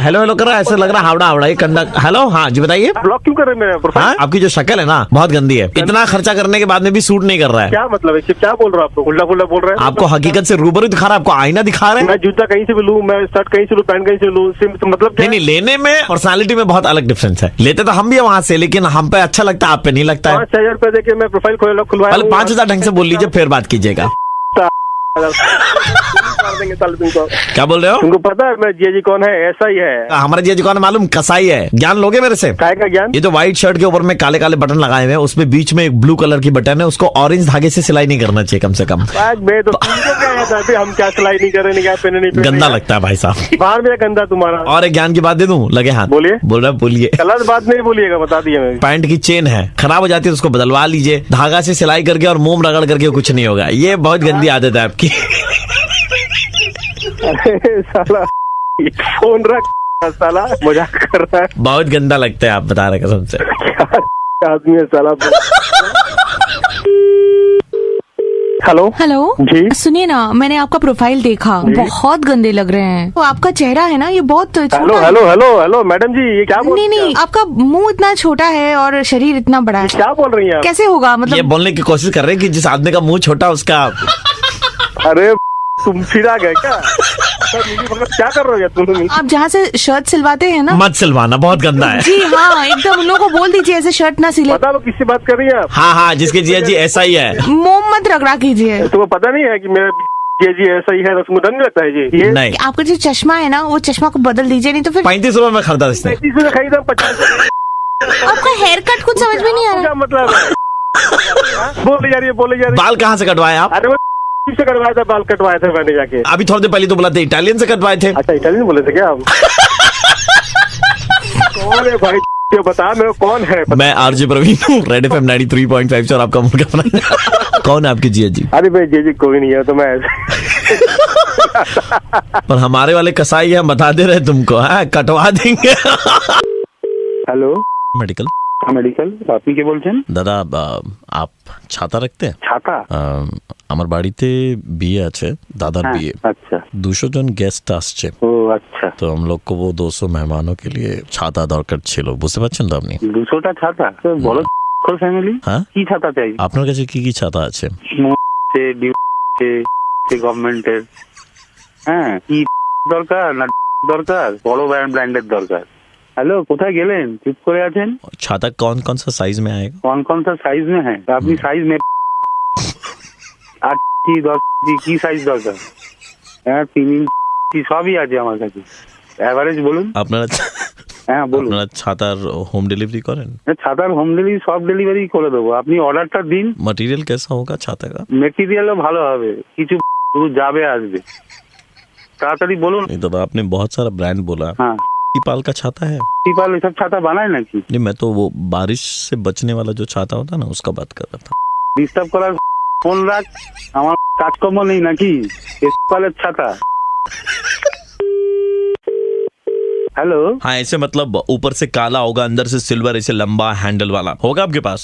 हेलो हेलो कर रहा है, ऐसे लग रहा है हावड़ा हावड़ा ये कंडा। हेलो, हाँ जी बताइए। ब्लॉक क्यों कर रहे हैं मेरा प्रोफाइल? हाँ, आपकी जो शक्ल है ना बहुत गंदी है, इतना खर्चा करने के बाद में भी सूट नहीं कर रहा है। क्या मतलब है? क्या बोल रहा हूँ? आपको उल्टा पुल्टा बोल रहे हैं? आपको हकीकत से रूबरू दिखा रहा है, आपको आईना दिखा रहे हैं। मैं जूता कहीं से भी लूँ, मैं शर्ट कहीं से लूँ, पैंट कहीं से लूँ, मतलब नहीं, लेने में पर्सनालिटी में बहुत अलग डिफरेंस है। लेते तो हम भी वहाँ से, लेकिन हम पे अच्छा लगता है, आप पे नहीं लगता है। 5,000 रुपए देके मैं प्रोफाइल खुलवाया। पहले 5,000 ढंग से बोल लीजिए, फिर बात कीजिएगा। क्या बोल रहे हो? तुमको पता है मैं जी कौन है? ऐसा ही है हमारा जी कौन है मालूम? कसाई है। ज्ञान लोगे मेरे से? काय का ज्ञान? ये जो व्हाइट शर्ट के ऊपर में काले काले बटन लगाए हुए हैं, उसमें बीच में एक ब्लू कलर की बटन है, उसको ऑरेंज धागे से सिलाई नहीं करना चाहिए कम से कम। मैं तो तुमको क्या कहता है? हम क्या सिलाई नहीं कर रहे, क्या पहने नहीं पहने? गंदा लगता है भाई साहब। बाहर में गंदा तुम्हारा। और एक ज्ञान की बात दे दूं? लगे हाथ। बोलिए। बोल रहा, बोलिए। गलत बात नहीं बोलिएगा, बता दिया मैं। पैंट की चेन है, खराब हो जाती है, उसको बदलवा लीजिए। धागा से सिलाई करके और मोम रगड़ करके कुछ नहीं होगा। ये बहुत गंदी आदत है आपकी। अरे साला फोन रख, साला मजाक कर रहा है। बहुत गंदा लगता है, आप बता रहे कसम से। क्या आदमी है साला? हेलो हेलो जी सुनिए ना, मैंने आपका प्रोफाइल देखा, बहुत गंदे लग रहे हैं। तो आपका चेहरा है ना, ये बहुत हेलो छोटा है। हेलो हेलो हेलो मैडम जी, ये क्या बोल? नहीं, आपका मुंह इतना छोटा है और शरीर इतना बड़ा है। क्या बोल रही हैं आप? कैसे होगा? ये मतलब बोलने की कोशिश कर रहे हैं कि जिस आदमी का मुंह छोटा उसका। अरे तुम फिरा गए क्या? मतलब क्या कर रहे हो तुम? आप जहाँ से शर्ट सिलवाते हैं ना, मत सिलवाना, बहुत गंदा है। जी हाँ, एकदम उन लोगों को बोल दीजिए ऐसे शर्ट ना सिले। पता वो किससे बात कर रही हैं आप? हाँ हाँ, जिसके जिया जी ऐसा ही है। मोम मत रगड़ा कीजिए। तुम्हें पता नहीं है कि मेरा जी ऐसा ही है? तो तुमको डर नहीं लगता है जी? ये नहीं, आपका जो चश्मा है ना, वो चश्मा को बदल दीजिए, नहीं तो फिर 35 रुपए में खरीदा इसने। 35 में खरीदा, 50 आपका हेयर कट कुछ समझ में नहीं आ रहा। क्या मतलब है? बोले जा रही है। बाल कहाँ से कटवाए आप? अरे वो से कटवाया था, बाल कटवाए थे मैंने जाके। अभी थोड़ी देर पहले तो बोला था इटालियन से कटवाए थे। अच्छा, इटालियन बोले थे क्या आप? कौन है भाई? बता मेरे कौन है? मैं आरजे प्रवीण हूँ, रेड एफएम 93.5 और आपका मुर्गा बना। कौन है आपकी जिया जी? अरे भाई जी कोई नहीं है, तो मैं पर हमारे वाले कसाई है, बता दे रहे तुमको, हाँ कटवा देंगे। हेलो, मेडिकल मेडिकल আপনি কে বলছেন? দাদা आप ছাতা রাখতে? ছাতা? আমার বাড়িতে বিয়ে আছে, দাদার বিয়ে। अच्छा। 200 জন গেস্ট আসছে। ও আচ্ছা। তো हम लोग को वो 200 मेहमानों के लिए ছাতা দরকার ছিল, বুঝতে পারছেন তো আপনি? 200টা ছাতা? তো বড় ফ্যামিলি। হ্যাঁ, কি ছাতা চাই? আপনার কাছে কি কি ছাতা আছে? গভর্নমেন্টের। হ্যাঁ, কি দরকার না দরকার? বড় ব্র্যান্ডের দরকার। हेलो, কোথায় গেলেন? চুপ করে আছেন। छाता कौन कौन सा साइज में आएगा? कौन कौन सा साइज में है? আপনি साइज में 8 10 কি সাইজ দরকার? হ্যাঁ 3 ইঞ্চি সবই আছে আমার কাছে। এভারেজ বলুন। আপনারা হ্যাঁ বলুন। আপনারা ছাতার হোম डिलीवरी করেন? ছাতার হোম ডেলিভারি সব ডেলিভারি করে দেবো, আপনি অর্ডারটা দিন। मटेरियल कैसा होगा छाता का? মেটেরিয়ালও ভালো হবে, কিছু শুধু যাবে আসবে, তাড়াতাড়ি বলুন। नहीं तो आपने बहुत सारा ब्रांड बोला। हाँ टीपाल का छाता है? টিপাল এসব ছাতা বানায় নাকি? नहीं मैं तो वो बारिश से बचने वाला जो छाता होता है ना उसका बात कर रहा था। ডিস্টার্ব করার ফোন রাখ, আমার কাজকর্ম নেই নাকি? টিপালের ছাতা। हेलो। हाँ ऐसे मतलब ऊपर से काला होगा अंदर से सिल्वर ऐसे लंबा हैंडल वाला होगा आपके पास?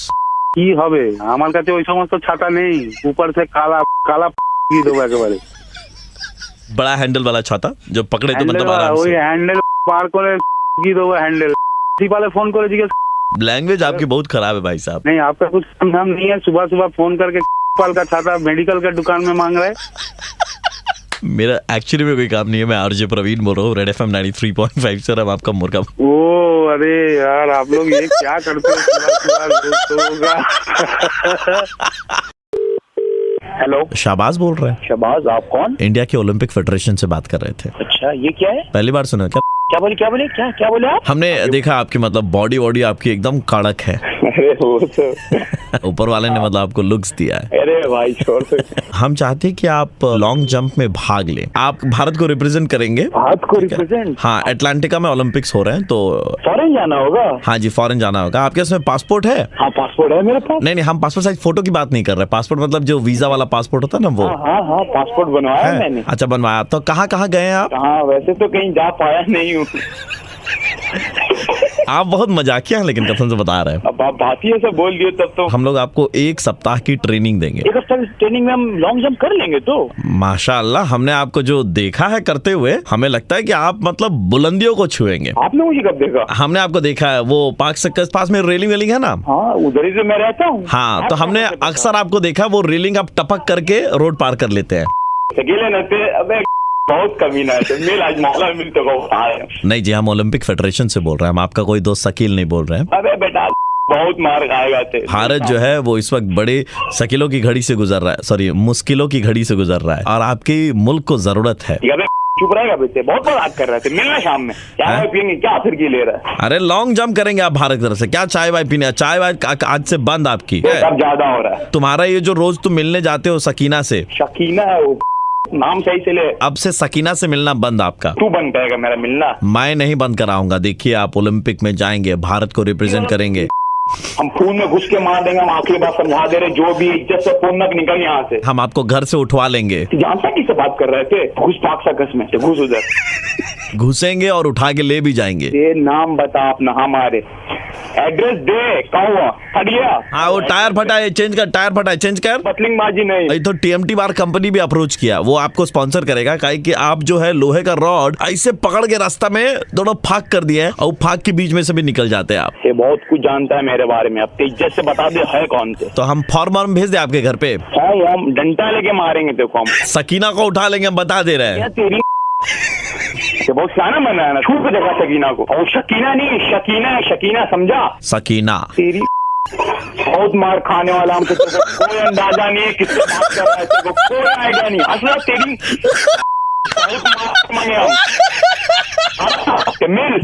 কি হবে, আমার কাছে ওই সমস্ত ছাতা নেই। উপর से काला काला দিয়ে দেবো একেবারে। बड़ा हैंडल वाला छाता जो पकड़े तो मतलब आराम ওই से। হ্যান্ডেল পার করে দিয়ে দেবো হ্যান্ডেल। টিপালে फोन করে জিজ্ঞেस। लैंग्वेज आपकी बहुत खराब है भाई साहब। नहीं आपका कुछ काम नहीं है, सुबह सुबह फोन करके टिपाल का छाता मेडिकल का दुकान में मांग रहा है। मेरा एक्चुअली में कोई काम नहीं है, मैं आरजे प्रवीण बोल रहा हूँ रेड एफएम 93.5 सर। हम आपका मुर्गा। ओ अरे यार आप लोग ये क्या करते हो सुबह दोस्तों का। हेलो शाबाज बोल रहे हैं? शबाज आप कौन? इंडिया के ओलंपिक फेडरेशन से बात कर रहे थे। अच्छा ये क्या है? पहली बार सुना क्या? क्या बोले क्या बोले आप? हमने देखा आपकी मतलब बॉडी आपकी एकदम कड़क है। अरे वो तो ऊपर वाले ने मतलब आपको लुक्स दिया है। अरे भाई छोड़ दो। हम चाहते हैं कि आप लॉन्ग जंप में भाग लें। आप भारत को रिप्रेजेंट करेंगे। भारत को रिप्रेजेंट? हाँ अटलांटिका में ओलंपिक्स हो रहे हैं तो फॉरेन जाना होगा? हाँ जी फॉरेन जाना होगा। आपके इसमें पासपोर्ट है? हाँ पासपोर्ट है मेरे पास। नहीं हम पासपोर्ट साइज फोटो की बात नहीं कर रहे। पासपोर्ट मतलब जो वीजा वाला पासपोर्ट होता है ना वो। हाँ पासपोर्ट बनवाया है? मैंने। अच्छा बनवाया। तो कहाँ गए हैं आप? हाँ वैसे तो कहीं जा पाया नहीं हूँ। आप बहुत मजाकिया हैं लेकिन कसम से बता रहे हैं। अब आप बात ही ऐसा बोल दिए तब तो। हम लोग आपको 1 सप्ताह की ट्रेनिंग देंगे। 1 हफ्ते की ट्रेनिंग में हम लॉन्ग जंप कर लेंगे तो? माशाअल्लाह हमने आपको जो देखा है करते हुए हमें लगता है कि आप मतलब बुलंदियों को छुएंगे। आपने मुझे कब देखा? हमने आपको देखा है वो पार्क सर्कस पास में रेलिंग है ना। हाँ उधर ही से मैं रहता हूँ। हाँ तो हमने अक्सर आपको देखा वो रेलिंग आप टपक करके रोड पार कर लेते हैं। अकेले रहते अबे बहुत कमीना है। मिल आज मौला मिल तो नहीं जी हम ओलंपिक फेडरेशन से बोल रहे हैं। हम आपका कोई दोस्त शकील नहीं बोल रहे हैं। अबे बेटा बहुत मार खाएगा थे। भारत जो है वो इस वक्त बड़े शकीलों की घड़ी से गुजर रहा है, सॉरी मुश्किलों की घड़ी से गुजर रहा है और आपकी मुल्क को जरूरत है। चुप रहेगा बेटे, बहुत बात कर रहे थे। मिलना शाम में चाय पियेंगे क्या फिर की ले रहा है? अरे लॉन्ग जंप करेंगे आप भारत की तरफ से, क्या चाय वाय पीने? चाय वाय आज से बंद आपकी। सब ज्यादा हो रहा है तुम्हारा ये जो रोज तुम मिलने जाते हो सकीना से। शकीना है वो नाम सही से ले। अब से सकीना से मिलना बंद आपका। तू बंद करेगा मेरा मिलना? मैं नहीं बंद कराऊंगा। देखिए आप ओलंपिक में जाएंगे, भारत को रिप्रेजेंट करेंगे। हम खून में घुस के मार देंगे। हम आखिरी बात समझा दे रहे, जो भी इज्जत से फोन तक निकल यहाँ से। हम आपको घर से उठवा लेंगे। जानता किससे बात कर रहे थे? घुस पाक सर्कस में घुस उधर। घुसेंगे और उठा के ले भी जाएंगे। ये नाम बता अपना हमारे, एड्रेस दे कहाँ हटिया। हाँ वो टायर फटा है, चेंज कर। टायर फटा है, चेंज कर। बतलिंगबाजी नहीं। तो TMT बार कंपनी भी अप्रोच किया, वो आपको स्पॉन्सर करेगा। काहे कि आप जो है लोहे का रॉड ऐसे पकड़ के रास्ता में दोनों फाक कर दिए हैं और फाक के बीच में से भी निकल जाते हैं आप। ये बहुत कुछ जानता है मेरे बारे में। अब इज्जत से बता दे है कौन से। तो हम फॉर्म भेज दे आपके घर पे। हम डंडा लेके मारेंगे तेरे को। हम सकीना को उठा लेंगे, हम बता दे रहे हैं। तेरी बहुत सियाना बना है ना। छू के देखा सकीना को। और शकीना नहीं शकीना है, शकीना समझा? सकीना तेरी बहुत मार खाने वाला। हमसे कोई अंदाजा नहीं है किससे बात कर रहा है, तेरे को कोई आइडिया नहीं। असला तेरी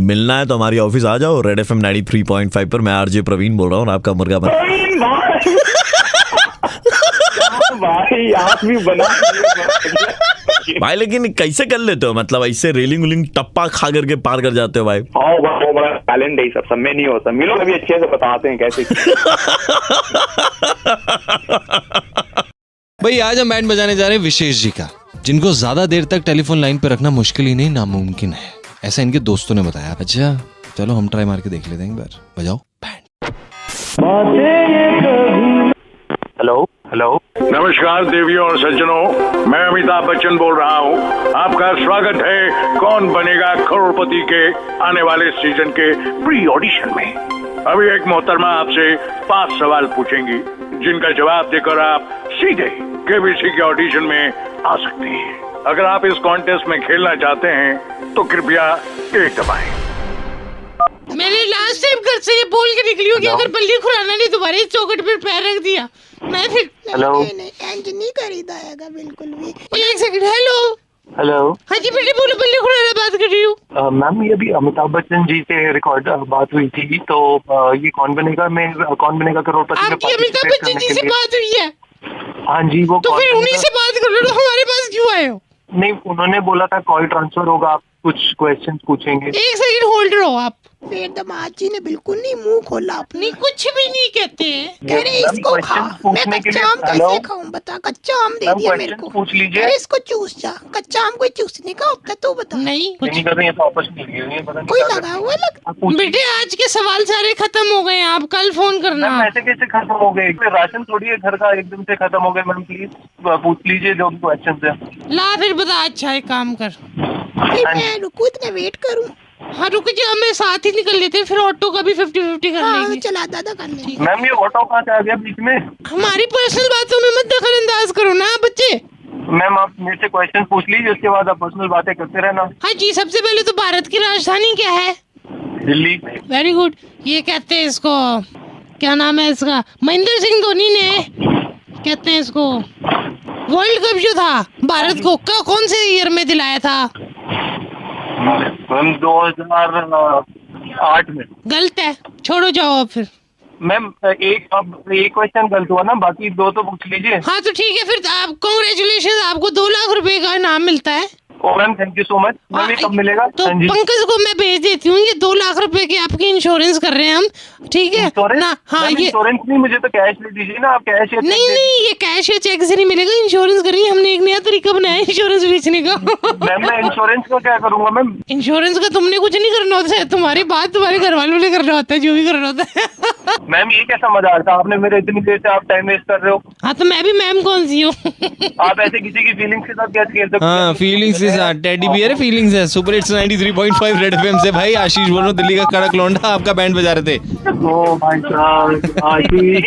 मिलना है तो हमारी ऑफिस आ जाओ। रेड FM 93.5 पर मैं आरजे प्रवीण बोल रहा हूँ, आपका मुर्गा बन। भाई आप भी बना भाई लेकिन कैसे कर लेते हो? मतलब ऐसे रेलिंग उलिंग टप्पा खा करके पार कर जाते हो भाई। वो बड़ा टैलेंट है, सब में नहीं होता। मिलो अभी अच्छे से बताते हैं कैसे। भाई आज हम बैंड बजाने जा रहे हैं विशेष जी का, जिनको ज्यादा देर तक टेलीफोन लाइन पे रखना मुश्किल ही नहीं नामुमकिन है, ऐसा इनके दोस्तों ने बताया। अच्छा चलो हम ट्राई मार के देख लेते हैं, एक बार बजाओ बैंड। हेलो हेलो नमस्कार देवियों और सज्जनों, मैं अमिताभ बच्चन बोल रहा हूँ। आपका स्वागत है कौन बनेगा करोड़पति के आने वाले सीजन के प्री ऑडिशन में। अभी एक मोहतरमा आपसे 5 सवाल पूछेंगी, जिनका जवाब देकर आप सीधे KBC के ऑडिशन में आ सकते हैं। अगर आप इस कॉन्टेस्ट में खेलना चाहते हैं तो कृपया 1 दबाएं। मैंने लास्ट टाइम घर से ये बोल के निकली हूँ कि अगर बल्ली खुराना ने तुम्हारे चौखट पे पैर रख दिया मैं फिर हेलो इंज नहीं खरीदाएगा बिल्कुल भी। एक सेकंड। Hello hello. हाँ जी बेटे बोलो, बल्ली खुराना बात कर रही हूँ। मैम ये अभी अमिताभ बच्चन जी से रिकॉर्ड बात हुई थी, तो ये कौन बनेगा करोड़पति में आपकी अमिताभ बच्चन जी से बात हुई है? हाँ जी, वो तो फिर उन्हीं से बात कर लो, हमारे पास क्यों आए हो? नहीं, उन्होंने बोला था कॉल ट्रांसफर होगा, आप कुछ क्वेश्चंस पूछेंगे। एक सेकंड होल्ड रहो आप। फिर दामाद जी ने बिल्कुल नहीं मुंह खोला अपनी, कुछ भी नहीं कहते हैं। कह रहे इसको खा, मैं कच्चा आम कैसे खाऊं बता, कच्चा आम दे दिया मेरे को, पूछ लीजिए। अरे इसको चूस जा, कच्चा आम कोई चूसने का होता है तो बता। नहीं नहीं कर रहे हैं, वापस नहीं गए, पता नहीं कोई लगा हुआ बेटे, आज के सवाल सारे खत्म हो गए, आप कल फोन करना। ऐसे कैसे खत्म हो गए? राशन थोड़ी है घर का एकदम से खत्म हो गए। मैम प्लीज पूछ लीजिए जो भी क्वेश्चन है। ला फिर बता। अच्छा एक काम कर, मैं रुकू इतना वेट करूं? हाँ रुक जा, मैं साथ ही निकल लेते हैं, फिर ऑटो का भी 50-50 कर लेंगे। चला दादा कर लेंगे। मैम ये ऑटो कहाँ से आ गया बीच में? हमारी पर्सनल बातों में मत दखल अंदाज करो ना बच्चे। मैम आप मेरे से क्वेश्चन पूछ लीजिए, उसके बाद आप पर्सनल बातें करते रहना। हाँ जी, सबसे पहले तो भारत की राजधानी क्या है? दिल्ली। Very good. ये कहते हैं इसको, क्या नाम है इसका, महेंद्र सिंह धोनी ने कहते हैं इसको वर्ल्ड कप जो था भारत को कौन से ईयर में दिलाया था? मैम 2008 में। गलत है, छोड़ो जाओ अब फिर। मैम एक क्वेश्चन गलत हुआ ना, बाकी दो तो पूछ लीजिए। हाँ तो ठीक है फिर, आप कांग्रेचुलेशन, आपको 2 लाख रुपए का इनाम मिलता है। Oh ma'am thank you so much. Ma'am ये कब मिलेगा? तो पंकज को मैं भेज देती हूँ, ये 2 लाख रुपए की आपकी इंश्योरेंस कर रहे हैं हम, ठीक है ना? हाँ ये इंश्योरेंस नहीं, मुझे तो कैश दे दीजिए ना आप। कैश या नहीं ये कैश या चेक से नहीं मिलेगा, इंश्योरेंस करिए, हमने एक नया तरीका बनाया इंश्योरेंस बेचने का। मैम मैं इंश्योरेंस का क्या करूँगा? मैम इंश्योरेंस का तुमने कुछ नहीं करना होता है, तुम्हारी बात तुम्हारे घर वालों ने करना होता है, जो भी करना होता है। मैम ये कैसा मजाक था आपने मेरे, इतनी देर से आप टाइम वेस्ट कर रहे हो। हाँ तो मैं भी मैम कौन सी हूँ? आप ऐसे किसी की फीलिंग्स के साथ कैसे खेल सकते हैं? हाँ फीलिंग्स के साथ, टेडी बियर फीलिंग्स है। सुपर हिट्स 93.5 रेड एफएम से भाई आशीष बोल रहा हूँ, दिल्ली का कड़क लौंडा, आपका बैंड बजा रहे थे। ओ भाई साहब आशीष।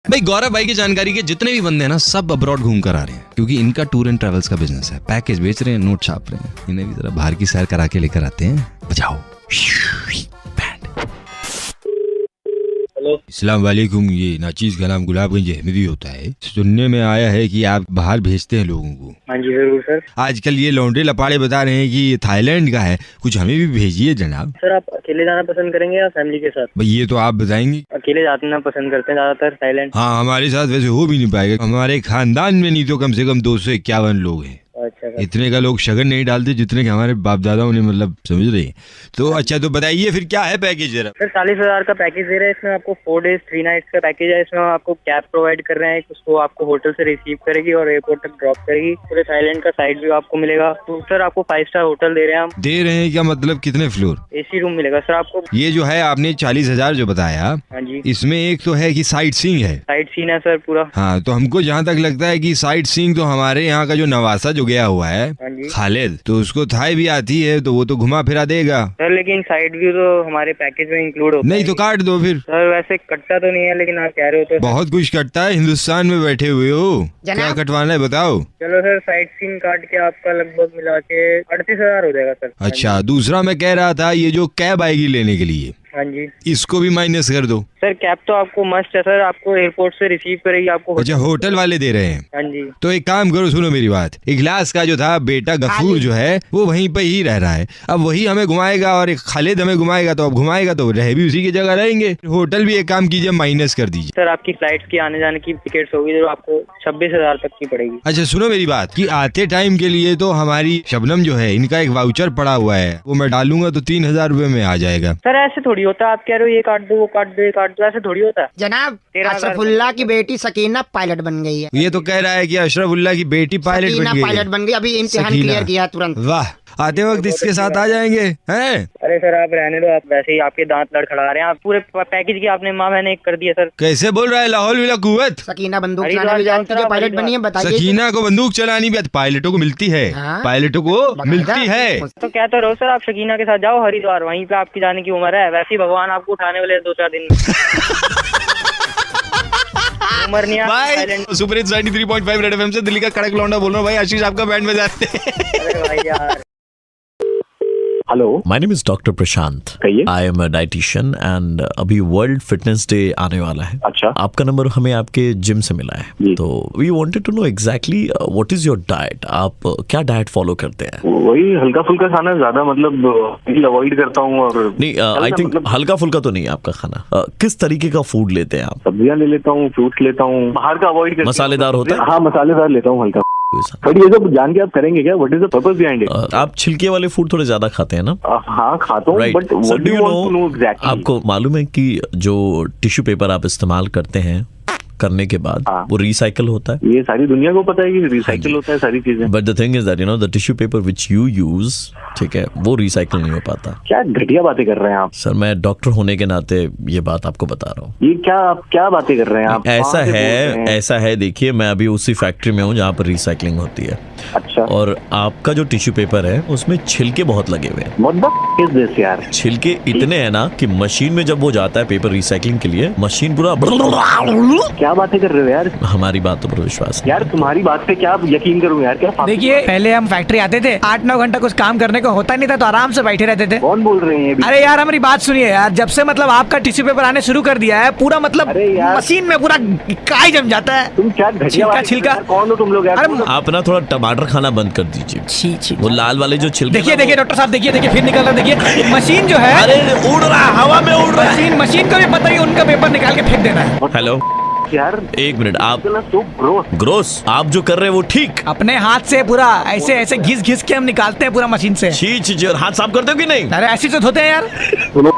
भाई गौरव भाई की जानकारी के जितने भी बंदे हैं ना, सब अब्रॉड घूम कर आ रहे हैं, क्योंकि इनका टूर एंड ट्रेवल्स का बिजनेस है। पैकेज बेच रहे हैं, नोट छाप रहे हैं, इन्हें भी जरा बाहर की सैर करा के लेकर आते हैं। बजाओ अस्सलाम वालेकुम। ये नाचीज का नाम गुलाबगंज अहमदी होता है। सुनने में आया है कि आप बाहर भेजते हैं लोगों को। हाँ जी जरूर सर। आजकल ये लौंडे लपाड़े बता रहे हैं कि ये थाईलैंड का है, कुछ हमें भी भेजिए जनाब। सर आप अकेले जाना पसंद करेंगे या फैमिली के साथ? भाई ये तो आप बताएंगे। अकेले जाना पसंद करते हैं ज्यादातर थाईलैंड। हाँ हमारे साथ वैसे हो भी नहीं पाएगा, हमारे खानदान में नहीं तो कम से कम 251 लोग हैं। अच्छा इतने का लोग शगन नहीं डालते जितने के हमारे बाप दादाओं ने, मतलब समझ रहे हैं। तो अच्छा तो बताइए फिर क्या है पैकेज जरा। सर 40,000 का पैकेज दे रहे हैं, इसमें आपको 4 days 3 nights का पैकेज है। इसमें आपको कैब प्रोवाइड कर रहे हैं, उसको आपको होटल से रिसीव करेगी और एयरपोर्ट तक ड्रॉप करेगी। पूरे थाईलैंड का साइड व्यू आपको मिलेगा। तो सर आपको 5 स्टार होटल दे रहे हैं हम। दे रहे हैं क्या मतलब कितने फ्लोर? AC रूम मिलेगा सर आपको। ये जो है आपने 40,000 जो बताया, हाँ जी, इसमें एक तो है कि साइट सीइंग है। साइट सीन है सर पूरा। हाँ तो हमको जहाँ तक लगता है कि साइट सीइंग तो हमारे यहाँ का जो नवासा जो गया हुआ है खालिद, तो उसको थाई भी आती है, तो वो तो घुमा फिरा देगा सर। लेकिन साइड व्यू तो हमारे पैकेज में इंक्लूड होता नहीं, तो काट दो फिर। सर वैसे कटता तो नहीं है, लेकिन आप कह रहे हो तो बहुत कुछ कटता है, हिंदुस्तान में बैठे हुए हो, क्या कटवाना है बताओ। चलो सर साइट सीन काट के आपका लगभग मिला के 38,000 हो जाएगा सर। अच्छा दूसरा मैं कह रहा था, ये जो कैब आएगी लेने के लिए, हाँ जी, इसको भी माइनस कर दो। सर कैब तो आपको मस्ट है सर, आपको एयरपोर्ट से रिसीव करेगी आपको। अच्छा होटल वाले दे रहे हैं? हाँ जी। तो एक काम करो, सुनो मेरी बात। इखलास का जो था बेटा गफूर जो है वो वहीं पे ही रह रहा है, अब वही हमें घुमाएगा और एक खालिद हमें घुमाएगा, तो अब घुमाएगा तो रह भी उसी की जगह रहेंगे। होटल भी एक काम कीजिए माइनस कर दीजिए। सर आपकी फ्लाइट्स की आने जाने की टिकट्स होगी जो आपको 26,000 तक की पड़ेगी। अच्छा सुनो मेरी बात, कि आते टाइम के लिए तो हमारी शबनम जो है, इनका एक वाउचर पड़ा हुआ है, वो मैं डालूंगा तो 3,000 रुपए में आ जाएगा। सर ऐसे थोड़ी होता है, आप कह रहे हो ये काट दो वो काट दो ये काट दो, ऐसे थोड़ी होता है जनाब। अशरफुल्ला की बेटी सकीना पायलट बन गई है। ये तो कह रहा है कि अशरफुल्ला की बेटी पायलट बन गई, अभी इम्तिहान क्लियर किया तुरंत। वाह, आते वक्त इसके साथ आ जाएंगे हैं? अरे सर आप रहने दो, आप वैसे ही आपके दांत लड़खड़ा रहे हैं। आप पूरे पैकेज की आपने माँ बहने एक कर दिया सर। कैसे बोल रहा है लाहौल विला कुव्वत? सकीना बंदूक चलाना भी जानती है, पायलट बनी है, बताइए। सकीना को बंदूक चलानी भी पायलटों को मिलती है, पायलटों को मिलती है। तो कहते रहो सर, आप शकीना के साथ जाओ हरिद्वार, वहीं पे आपकी जाने की उम्र है। वैसे ही भगवान आपको उठाने वाले 2-4 दिन में। उम्र नहीं है। सुपर हिट्स 93.5 रेड एफएम से दिल्ली का कड़क लौंडा बोल रहा हूँ भाई, आशीष आपका बैंड बजाते हैं। अरे भाई यार hello, my name is doctor Prashant. I am a dietitian and अभी वर्ल्ड फिटनेस डे आने वाला है। अच्छा। आपका नंबर हमें आपके जिम से मिला है, तो we wanted to know exactly what is your diet. आप क्या डाइट फॉलो करते हैं? वही हल्का फुल्का खाना, ज्यादा मतलब अवॉइड करता हूँ। और नहीं, आई थिंक हल्का फुल्का तो नहीं है आपका खाना। किस तरीके का फूड लेते हैं आप? सब्जियां ले लेता हूँ, फ्रूट्स लेता हूँ, बाहर का अवॉइड करता हूँ। मसालेदार होता है? हाँ, मसालेदार लेता हूँ हल्का। बट ये सब जान के आप करेंगे क्या? What is the purpose behind it? आप छिलके वाले फूड थोड़े ज्यादा खाते हैं ना? हाँ, खाता हूँ, but what do you want to know exactly? आपको मालूम है कि जो टिश्यू पेपर आप इस्तेमाल करते हैं करने के बाद वो रिसाइकल होता है? ये सारी दुनिया को पता है कि रिसाइकल होता है सारी चीजें। But the thing is that you know the tissue paper which you use, ठीक है, वो रिसाइकल नहीं हो पाता। क्या घटिया बातें कर रहे हैं आप? सर, मैं डॉक्टर होने के नाते ये बात आपको बता रहा हूँ। ये क्या बातें कर रहे हैं आप? ऐसा है देखिए, मैं अभी उसी फैक्ट्री में हूँ जहाँ पर रिसाइकलिंग होती है। अच्छा। और आपका जो टिश्यू पेपर है उसमें छिलके बहुत लगे हुए हैं। यार, छिलके इतने हैं ना कि मशीन में जब वो जाता है पेपर रिसाइकलिंग के लिए, मशीन पूरा क्या बातें कर रहे हो यार? हमारी बातों पर विश्वास यार, तुम्हारी बात पे क्या यकीन करूं यार? क्या देखिए, पहले हम फैक्ट्री आते थे, 8-9 घंटा कुछ काम करने को होता नहीं था, तो आराम से बैठे रहते थे। कौन बोल रहे हैं? अरे यार, हमारी बात सुनिए यार, जब से मतलब आपका टिश्यू पेपर आने शुरू कर दिया है, पूरा मतलब मशीन में पूरा काई जम जाता है। तुम क्या घटिया छिलका कौन हो तुम लोग यार? आप ना थोड़ा टमाटर खाना बंद कर दीजिए। वो लाल वाले जो छिलके, देखिए डॉक्टर साहब, देखिए फिर निकल रहा है। देखिए मशीन जो है, अरे उड़ रहा है, हवा में उड़ रहा है। मशीन को भी पता ही उनका पेपर निकाल के फेंक देना है। हेलो यार, एक मिनट, आप ग्रोस आप जो कर रहे हैं वो ठीक? अपने हाथ से पूरा ऐसे घिस के हम निकालते हैं पूरा मशीन से। छी, और हाथ साफ करते हो कि नहीं? अरे ऐसे तो धोते हैं यार। सुनो,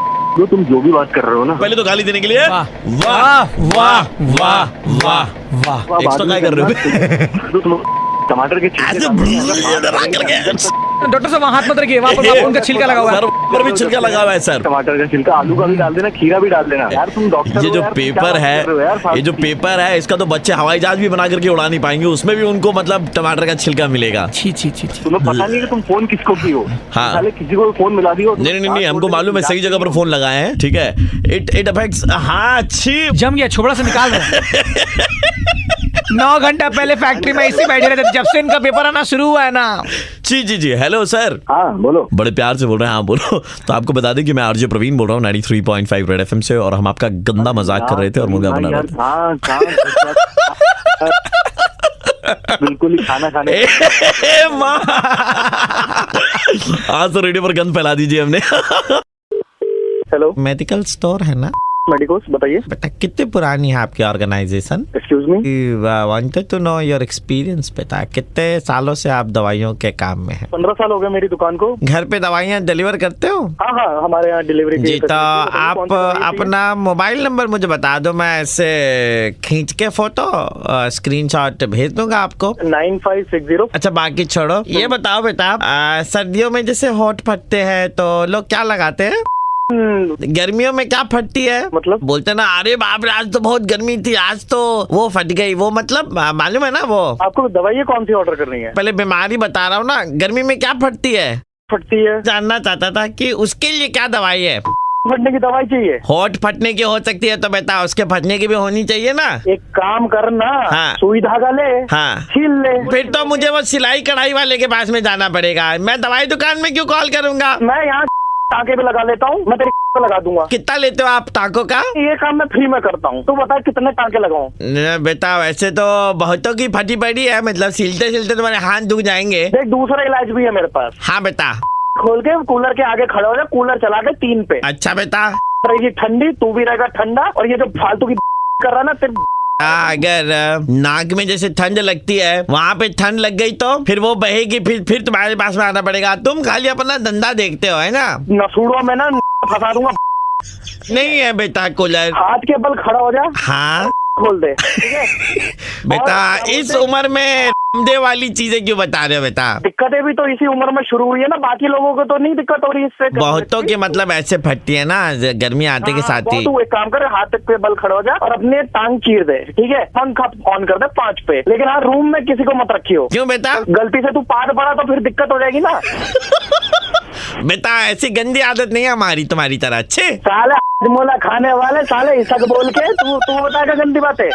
तुम जो भी बात कर रहे हो ना, पहले तो गाली देने के लिए वाह वाह वाह वाह वाह वाह। एक्स्ट्रा क्या कर रहे हो? टमाटर के डॉक्टर साहब, हाथ मत रखिए, वहाँ पर उनका छिलका लगा हुआ है। पर भी छिलका लगा हुआ है सर। टमाटर का छिलका, आलू का भी डाल देना, खीरा भी डाल देना। यार तुम डॉक्टर, ये जो पेपर है, ये जो पेपर है, इसका तो बच्चे हवाई जहाज भी बना करके उड़ा नहीं पाएंगे, उसमें भी उनको मतलब टमाटर का छिलका मिलेगा। छी। तुम्हें पता नहीं कि तुम फोन किसको की हो? हाँ, किसी को फोन मिला दियो। नहीं, हमको मालूम है, सही जगह पर फोन लगाए हैं, ठीक है। It affects. हाँ, अच्छी जम गया, छोबड़ा से निकाल रहे। 9 घंटा पहले फैक्ट्री में इसी बैठे रहते, जब से इनका पेपर आना शुरू हुआ है ना। जी। Hello sir. हाँ, बोलो। बड़े प्यार से बोल रहे हैं। हाँ, बोलो। तो आपको बता दें कि मैं आरजे प्रवीण बोल रहा हूँ 93.5 रेड एफएम से, और हम आपका गंदा मजाक कर रहे थे और मुर्गा बना रहे थे। बिल्कुल ही खाना खाने। आज तो रेडियो पर गंद फैला दीजिए हमने। हेलो, मेडिकल स्टोर है ना? मेडिकोस, बताइए बेटा, कितने पुरानी है आपकी organisation? Excuse me, wanted to know your experience. बेटा, कितने सालों से आप दवाइयों के काम में हैं? 15 साल हो गए मेरी दुकान को। घर पे दवाइयाँ डिलीवर करते हो? हाँ, हमारे यहाँ डिलीवरी जी। तो आप अपना मोबाइल नंबर मुझे बता दो, मैं ऐसे खींच के फोटो स्क्रीनशॉट भेज दूंगा आपको। 9560। अच्छा, बाकी छोड़ो, ये बताओ बेटा, सर्दियों में जैसे होठ फटते हैं तो लोग क्या लगाते हैं? गर्मियों में क्या फटती है? मतलब बोलते ना, अरे बाप रे, आज तो बहुत गर्मी थी, आज तो वो फट गई। वो मतलब मालूम है ना वो? आपको दवाई कौन सी ऑर्डर करनी है? पहले बीमारी बता रहा हूँ ना, गर्मी में क्या फटती है? जानना चाहता था कि उसके लिए क्या दवाई है। फटने की दवाई चाहिए? होठ फटने की हो सकती है तो बेटा उसके फटने की भी होनी चाहिए ना। एक काम करना, हाँ, सुई धागा ले, हाँ, छील ले। फिर तो मुझे वो सिलाई कढ़ाई वाले के पास में जाना पड़ेगा। मैं दवाई दुकान में क्यों कॉल करूंगा? मैं यहाँ टाँके पे लगा लेता हूँ, मैं तेरे लगा दूंगा। कितना लेते हो आप टाँकों का? ये काम मैं फ्री में करता हूँ। तू बता कितने टाँके लगाऊं? बेटा, वैसे तो बहुतों की फटी पड़ी है, मतलब सिलते तुम्हारे हाथ दुख जाएंगे। एक दूसरा इलाज भी है मेरे पास। हाँ बेटा। खोल के कूलर के आगे खड़ा हो जा, कूलर चला के 3 पे। अच्छा बेटा। रहेगी ठंडी, तू भी रहेगा ठंडा, और ये जो फालतू की कर रहा ना तेरे। अगर नाक में जैसे ठंड लगती है, वहाँ पे ठंड लग गई तो फिर वो बहेगी, फिर तुम्हारे पास में आना पड़ेगा। तुम खाली अपना धंधा देखते हो, है ना? नसूड़ों में ना फंसा दूंगा। नहीं है बेटा कूलर। हाथ के बल खड़ा हो जा। हाँ, खोल दे, ठीक है? बेटा, इस उम्र में दे वाली चीजें क्यों बता रहे हो बेटा? दिक्कतें भी तो इसी उम्र में शुरू हुई है ना, बाकी लोगों को तो नहीं दिक्कत हो रही इससे। बहुतों की मतलब ऐसे फटती है ना गर्मी आते के साथ ही। तू एक काम कर, हाथ पे बल खड़ा हो जा और अपने टांग चीर दे, ठीक है? पंखा ऑन कर दे 5 पे, लेकिन हाँ रूम में किसी को मत रखियो। क्यों बेटा? गलती से तू पाद पड़ा तो फिर दिक्कत हो जाएगी ना। बेटा, ऐसी गंदी आदत नहीं है हमारी तुम्हारी तरह। अच्छे साले मोला खाने वाले साले इसक बोल के तू बता क्या गंदी बात है?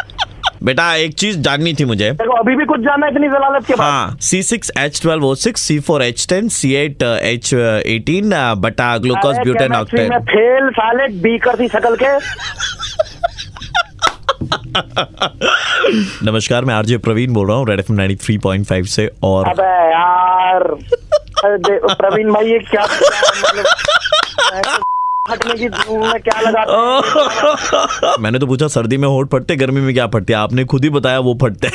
बेटा एक चीज जाननी थी मुझे। देखो अभी भी कुछ जानना है इतनी जलालत के बाद? हाँ, C6H12O6 C4H10 C8H18 बटा ग्लूकोज ब्यूटेन ऑक्टेन। में फेल साले बीकर थी शकल के। नमस्कार, मैं आरजे प्रवीण बोल रहा हूँ रेड एफएम 93.5 से। और अबे यार प्रवीण भाई ये क्या हटने की में क्या लगा? मैंने तो पूछा सर्दी में होठ फटते, गर्मी में क्या फटते, आपने खुद ही बताया वो फटते।